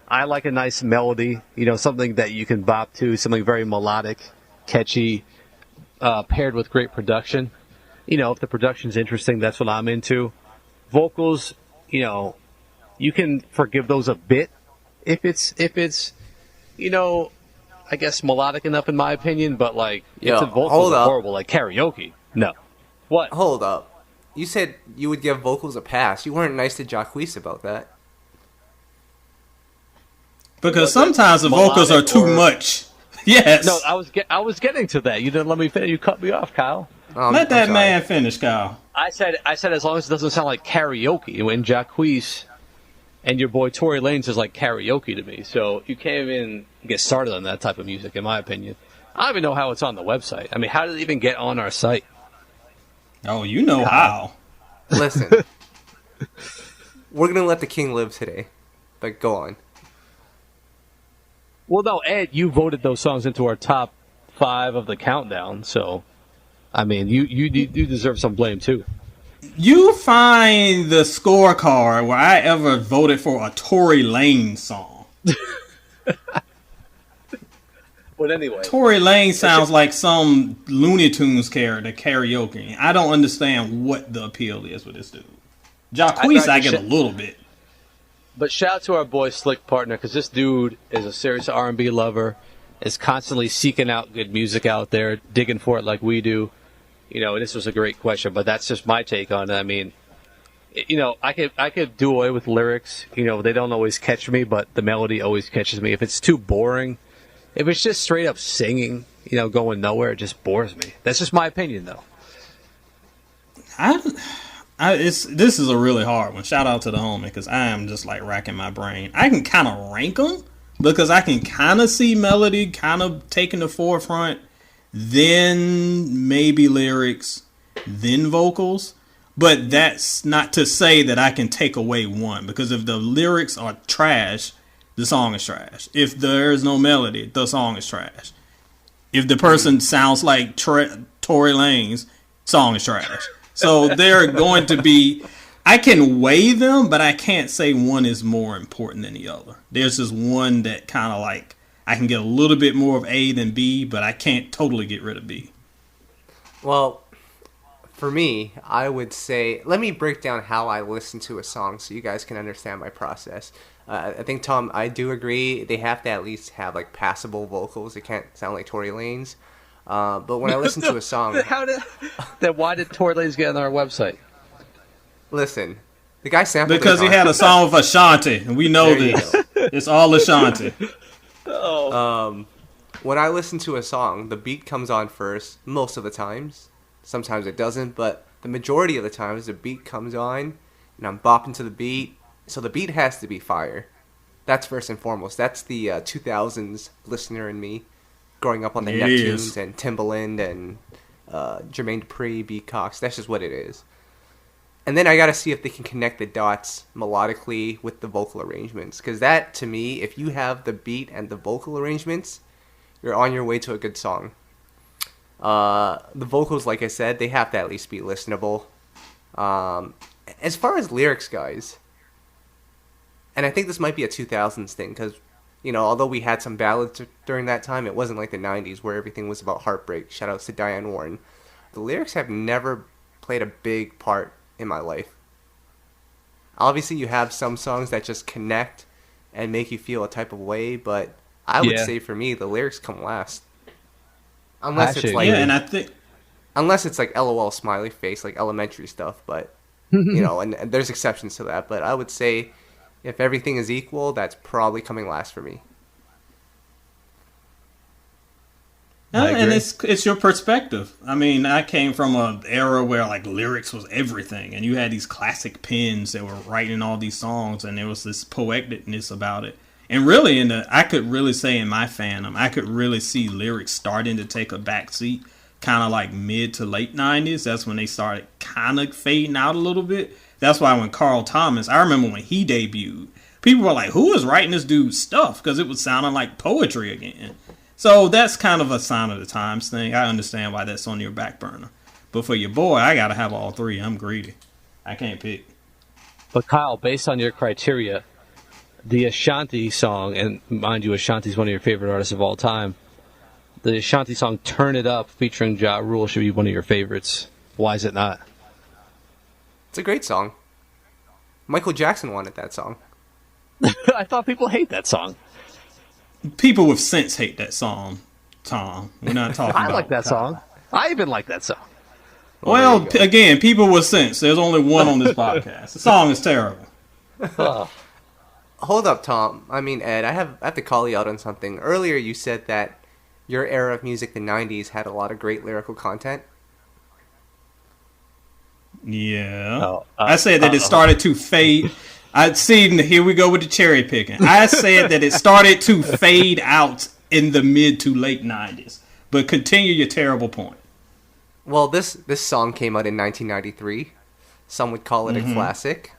I like a nice melody, something that you can bop to, something very melodic, catchy, paired with great production. If the production's interesting, that's what I'm into. Vocals, you can forgive those a bit if it's I guess melodic enough in my opinion, but like if the vocals are horrible, like karaoke, no. What?
Hold up. You said you would give vocals a pass. You weren't nice to Jacquees about that.
Because sometimes the vocals are too much. Yes.
No, I was getting to that. You didn't let me finish. You cut me off, Kyle.
Let that man finish, Kyle.
I said as long as it doesn't sound like karaoke. When Jacquees, And your boy Tory Lanez is like karaoke to me. So you can't even get started on that type of music, in my opinion. I don't even know how it's on the website. I mean, how did it even get on our site?
Oh, you know how.
Listen, we're going to let the king live today. But go on.
Well, no, Ed, you voted those songs into our top 5 of the countdown. So, I mean, you deserve some blame, too.
You find the scorecard where I ever voted for a Tory Lanez song.
But anyway.
Tory Lanez sounds like some Looney Tunes character karaoke. I don't understand what the appeal is with this dude. Jacquees, I get a little bit.
But shout out to our boy Slick Partner, because this dude is a serious R&B lover, is constantly seeking out good music out there, digging for it like we do. You know, this was a great question, but that's just my take on it. I mean, you know, I could do away with lyrics. You know, they don't always catch me, but the melody always catches me. If it's too boring, if it's just straight up singing, you know, going nowhere, it just bores me. That's just my opinion, though.
This is a really hard one. Shout out to the homie, because I am just like racking my brain. I can kind of rank them because I can kind of see melody kind of taking the forefront, then maybe lyrics, then vocals. But that's not to say that I can take away one, because if the lyrics are trash, the song is trash. If there is no melody, the song is trash. If the person sounds like Tory Lanez, song is trash. So they're going to be, I can weigh them, but I can't say one is more important than the other. There's just one that kind of like, I can get a little bit more of A than B, but I can't totally get rid of B.
Well, for me, I would say, let me break down how I listen to a song so you guys can understand my process. I think, Tom, I do agree they have to at least have like passable vocals. It can't sound like Tory Lanez. But when I listen to a song...
Then why did Tory Lanez get on our website?
Listen, the guy sampled
because he had a song with Ashanti, and we know this. It's all Ashanti.
When I listen to a song, the beat comes on first, most of the times. Sometimes it doesn't, but the majority of the times the beat comes on, and I'm bopping to the beat. So the beat has to be fire. That's first and foremost. That's the 2000s listener in me, growing up on the Neptunes and Timbaland and Jermaine Dupri, B. Cox. That's just what it is. And then I got to see if they can connect the dots melodically with the vocal arrangements. Because that, to me, if you have the beat and the vocal arrangements, you're on your way to a good song. The vocals, like I said, they have to at least be listenable. As far as lyrics, guys, and I think this might be a 2000s thing, because, you know, although we had some ballads during that time, it wasn't like the 90s where everything was about heartbreak. Shout outs to Diane Warren. The lyrics have never played a big part in my life. Obviously, you have some songs that just connect and make you feel a type of way, but I would say for me, the lyrics come last. Unless it's like,
and I think,
unless it's like LOL smiley face, like elementary stuff, but you know, and there's exceptions to that. But I would say, if everything is equal, that's probably coming last for me.
And it's your perspective. I mean, I came from an era where like lyrics was everything, and you had these classic pens that were writing all these songs, and there was this poeticness about it. And really, I could really say in my fandom, I could really see lyrics starting to take a backseat, kind of like mid to late 90s. That's when they started kind of fading out a little bit. That's why when Carl Thomas, I remember when he debuted, people were like, who is writing this dude's stuff? Because it was sounding like poetry again. So that's kind of a sign of the times thing. I understand why that's on your back burner. But for your boy, I got to have all three. I'm greedy. I can't pick.
But Kyle, based on your criteria, the Ashanti song, and mind you, Ashanti's one of your favorite artists of all time, the Ashanti song Turn It Up featuring Ja Rule should be one of your favorites. Why is it not?
It's a great song. Michael Jackson wanted that song.
I thought people hate that song.
People with sense hate that song, Tom. We're not talking about
I like that song. I even like that song.
Well, again, people with sense. There's only one on this podcast. The song is terrible.
Hold up, Tom. I mean, Ed, I have to call you out on something. Earlier you said that your era of music, the 90s, had a lot of great lyrical content.
Yeah. I said that it started to fade. I'd seen. Here we go with the cherry picking. I said that it started to fade out in the mid to late 90s. But continue your terrible point.
Well, this song came out in 1993. Some would call it a classic.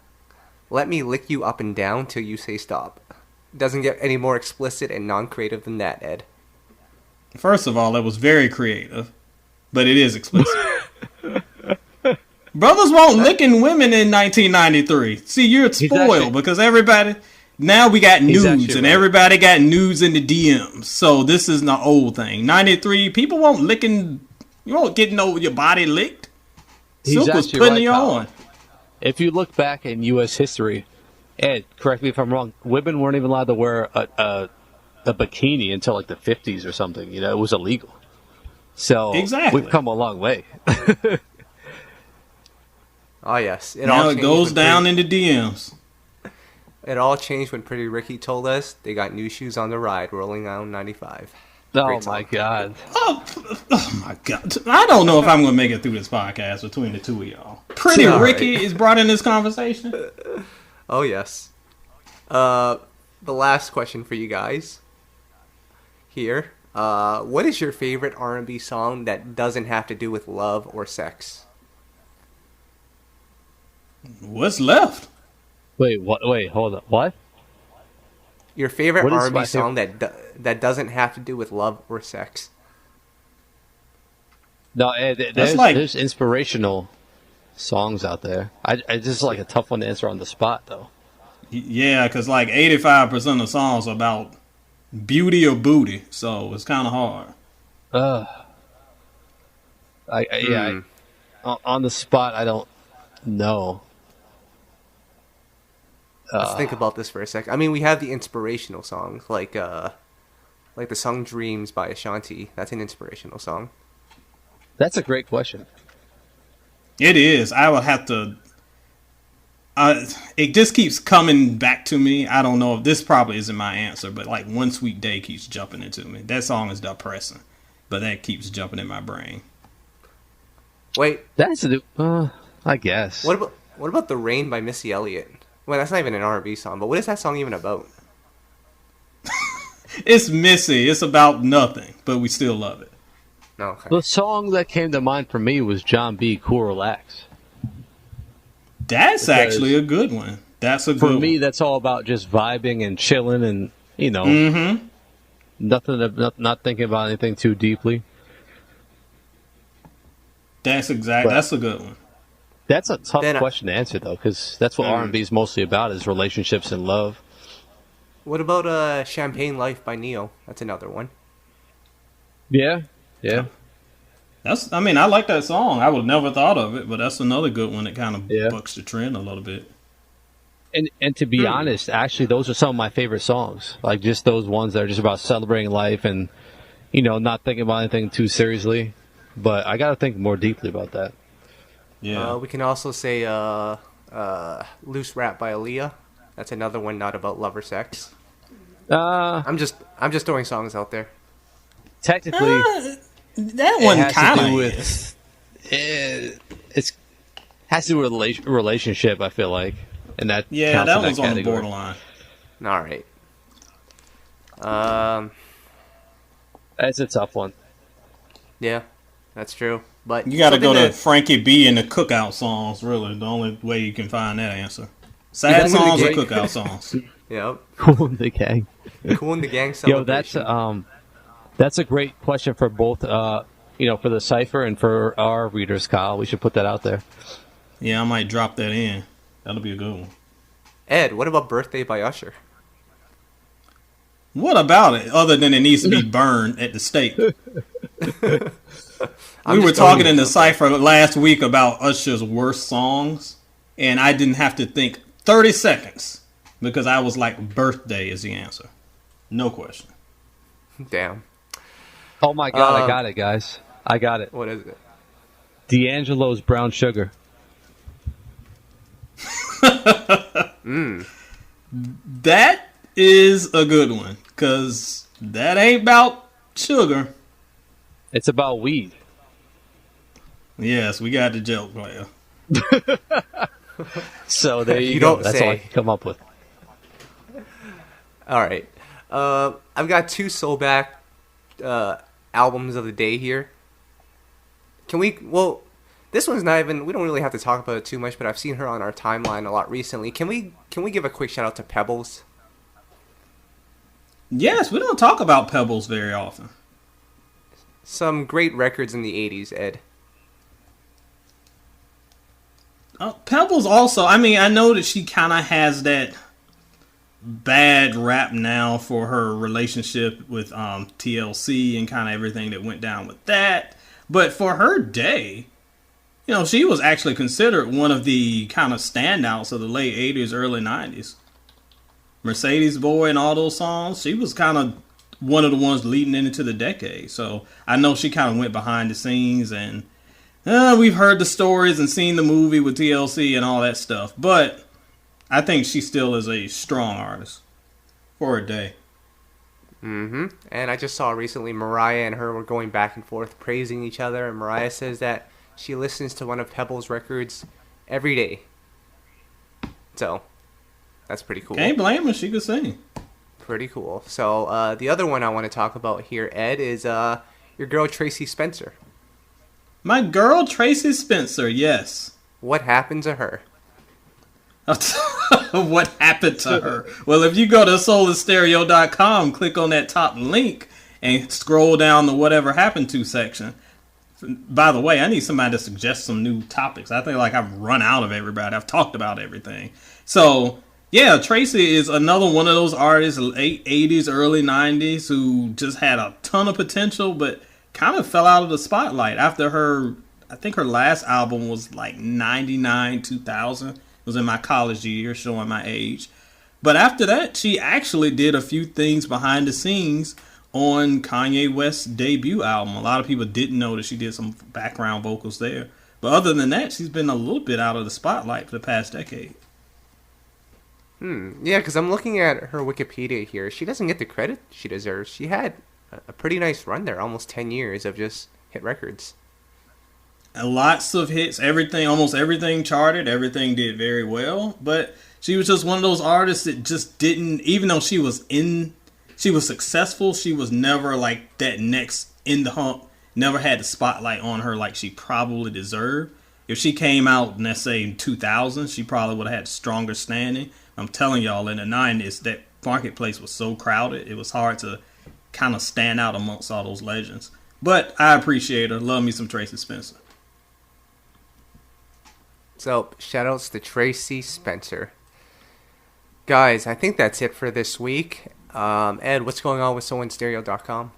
Let me lick you up and down till you say stop. Doesn't get any more explicit and non-creative than that, Ed.
First of all, it was very creative, but it is explicit. Brothers weren't licking women in 1993. See, you're spoiled because everybody... Now we got nudes, and everybody got nudes in the DMs. So this is not old thing. 93, people won't licking... You won't get your body licked. Silk was putting you on.
If you look back in U.S. history, Ed, correct me if I'm wrong, women weren't even allowed to wear a bikini until like the 50s or something. You know, it was illegal. So we've come a long way.
Oh, yes.
Now it goes down in the DMs.
It all changed when Pretty Ricky told us they got new shoes on the ride rolling down 95.
Oh, my God.
Oh, my God. I don't know if I'm going to make it through this podcast between the two of y'all. Pretty Ricky is brought in this conversation.
Oh, yes. The last question for you guys here. What is your favorite R&B song that doesn't have to do with love or sex?
What's left?
Wait, what? Wait, hold up. What?
Your favorite R&B song that doesn't have to do with love or sex?
No, there's inspirational songs out there. I just like a tough one to answer on the spot, though.
Yeah, because like 85% of songs are about beauty or booty, so it's kind of hard.
On the spot, I don't know.
Let's think about this for a sec. I mean, we have the inspirational songs, like the song "Dreams" by Ashanti. That's an inspirational song.
That's a great question.
It is. I would have to. It just keeps coming back to me. I don't know if this probably isn't my answer, but like "One Sweet Day" keeps jumping into me. That song is depressing, but that keeps jumping in my brain.
Wait,
that's I guess.
What about "The Rain" by Missy Elliott? Well, that's not even an R&B song, but what is that song even about?
It's Missy. It's about nothing, but we still love it.
Okay.
The song that came to mind for me was John B. Cool Relax.
That's actually a good one. That's a good one.
For me, that's all about just vibing and chilling and, you know, not thinking about anything too deeply.
That's a good one.
That's a tough question to answer, though, because that's what R&B is mostly about, is relationships and love.
What about Champagne Life by Neo? That's another one.
Yeah.
I like that song. I would have never thought of it, but that's another good one that kind of bucks the trend a little bit.
And to be honest, actually, those are some of my favorite songs. Like, just those ones that are just about celebrating life and, you know, not thinking about anything too seriously. But I got to think more deeply about that.
Yeah.
We can also say Loose Rap by Aaliyah. That's another one not about love or sex. I'm just throwing songs out there.
Technically,
that one kind of
it has to do with relationship. I feel like, and that
that was on the borderline.
All right.
That's a tough one.
Yeah, that's true. But
you got to go to Frankie B and the Cookout songs. Really, the only way you can find that answer. Sad songs or cookout songs.
Yep.
Cool in the Gang.
Cool in the Gang celebration.
Yo, that's a great question for both, for the Cypher and for our readers, Kyle. We should put that out there.
Yeah, I might drop that in. That'll be a good one.
Ed, what about Birthday by Usher?
What about it, other than it needs to be burned at the stake? We were talking in the Cypher last week about Usher's worst songs, and I didn't have to think 30 seconds because I was like, Birthday is the answer. No question.
Damn.
Oh my God, I got it, guys. I got it.
What is it?
D'Angelo's Brown Sugar.
That is a good one, because that ain't about sugar.
It's about weed.
Yes, we got the joke, player.
So there you,
You
go.
don't
That's all I
say.
can come up with.
All right. I've got two SoulBack albums of the day here. Can we? Well, this one's not even. We don't really have to talk about it too much, but I've seen her on our timeline a lot recently. Can we give a quick shout out to Pebbles?
Yes, we don't talk about Pebbles very often.
Some great records in the '80s, Ed.
Pebbles also, I mean, I know that she kind of has that bad rap now for her relationship with TLC and kind of everything that went down with that. But for her day, you know, she was actually considered one of the kind of standouts of the late 80s, early 90s. Mercedes Boy and all those songs, she was kind of one of the ones leading into the decade. So I know she kind of went behind the scenes, and we've heard the stories and seen the movie with TLC and all that stuff. But I think she still is a strong artist for her day.
Mm-hmm. And I just saw recently Mariah and her were going back and forth praising each other, and Mariah says that she listens to one of Pebbles' records every day. So that's pretty cool.
Can't blame her. She could sing.
Pretty cool. So the other one I want to talk about here, Ed, is your girl Tracie Spencer.
My girl Tracie Spencer, yes.
What happened to her?
What happened to her? Well, if you go to soulandstereo.com, click on that top link, and scroll down the whatever happened to section. By the way, I need somebody to suggest some new topics. I think like I've run out of everybody. I've talked about everything. So, yeah, Tracie is another one of those artists, late 80s, early 90s, who just had a ton of potential, but kind of fell out of the spotlight after her. I think her last album was like 99, 2000. It was in my college year, showing my age. But after that, she actually did a few things behind the scenes on Kanye West's debut album. A lot of people didn't know that she did some background vocals there. But other than that, she's been a little bit out of the spotlight for the past decade.
Yeah, because I'm looking at her Wikipedia here. She doesn't get the credit she deserves. She had a pretty nice run there, almost 10 years of just hit records.
And lots of hits, everything, almost everything charted, everything did very well. But she was just one of those artists that just didn't, even though she was successful, she was never like that next in the hump, never had the spotlight on her like she probably deserved. If she came out, let's say in 2000, she probably would have had stronger standing. I'm telling y'all, in the 90s, that marketplace was so crowded, it was hard to kind of stand out amongst all those legends. But I appreciate her. Love me some Tracie Spencer.
So, shoutouts to Tracie Spencer. Guys, I think that's it for this week. Ed, what's going on with soulandstereo.com?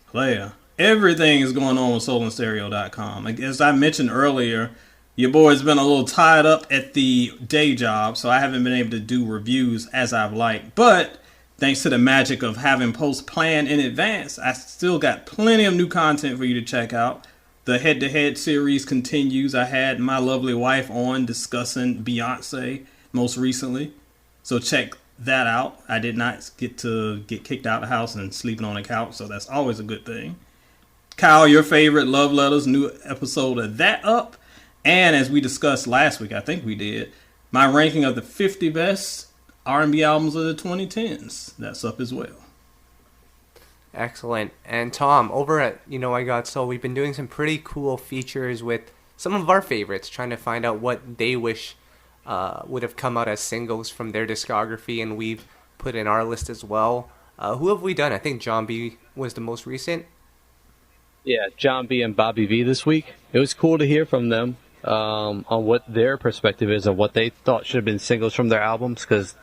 Player. Everything is going on with soulandstereo.com. As I mentioned earlier, your boy's been a little tied up at the day job, so I haven't been able to do reviews as I've liked. But thanks to the magic of having posts planned in advance, I still got plenty of new content for you to check out. The head-to-head series continues. I had my lovely wife on discussing Beyonce most recently, so check that out. I did not get kicked out of the house and sleeping on the couch, so that's always a good thing. Kyle, your favorite Love Letters, new episode of that up. And as we discussed last week, I think we did, my ranking of the 50 best R&B albums of the 2010s. That's up as well.
Excellent. And Tom, over at I Got Soul, we've been doing some pretty cool features with some of our favorites, trying to find out what they wish would have come out as singles from their discography, and we've put in our list as well. Who have we done? I think John B was the most recent.
Yeah, John B and Bobby V this week. It was cool to hear from them on what their perspective is of what they thought should have been singles from their albums, because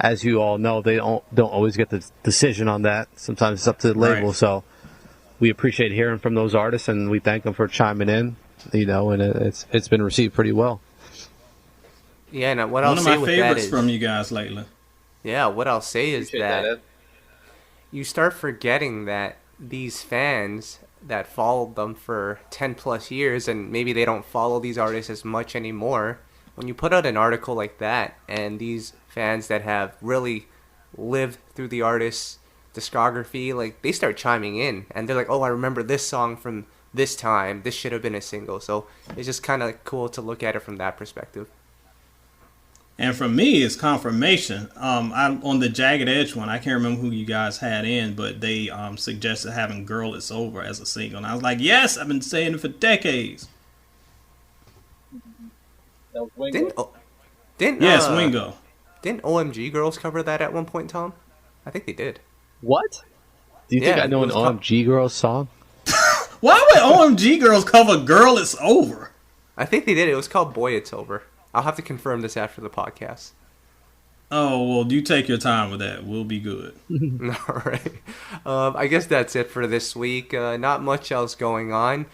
as you all know, they don't always get the decision on that. Sometimes it's up to the label. Right. So we appreciate hearing from those artists, and we thank them for chiming in. And it's been received pretty well.
Yeah, and what I'll say with that is,
one of my favorites from you guys lately.
Yeah, what I'll say is that you start forgetting that these fans that followed them for 10 plus years, and maybe they don't follow these artists as much anymore. When you put out an article like that, and these fans that have really lived through the artist's discography, like, they start chiming in, and they're like, oh, I remember this song from this time. This should have been a single. So it's just kind of cool to look at it from that perspective.
And for me, it's confirmation. On the Jagged Edge one, I can't remember who you guys had in, but they suggested having "Girl It's Over" as a single, and I was like, yes, I've been saying it for decades. Yes, Wingo.
Didn't OMG Girls cover that at one point, Tom? I think they did.
What? Do you think I know an OMG Girls song?
Why would OMG Girls cover "Girl It's Over"?
I think they did. It was called "Boy It's Over." I'll have to confirm this after the podcast.
Oh, well, you take your time with that. We'll be good.
All right. I guess that's it for this week. Not much else going on.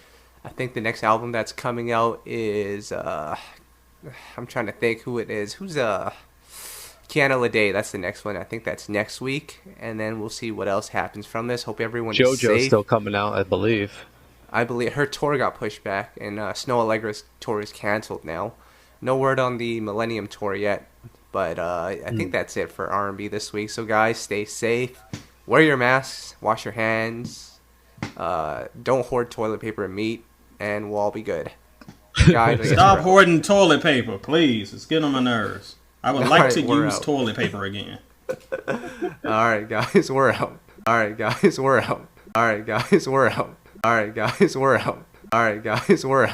I think the next album that's coming out is... I'm trying to think who it is. Who's... Kiana Lede. That's the next one. I think that's next week. And then we'll see what else happens from this. Hope everyone's safe.
JoJo's still coming out, I believe.
I believe her tour got pushed back. And Snow Allegra's tour is canceled now. No word on the Millennium Tour yet, but I think that's it for R&B this week. So guys, stay safe, wear your masks, wash your hands, don't hoard toilet paper and meat, and we'll all be good. Guys,
stop hoarding toilet paper, please. It's getting on my nerves. I would like to use toilet paper again.
All right, guys, we're out. All right, guys, we're out. All right, guys, we're out. All right, guys, we're out. All right, guys, we're out.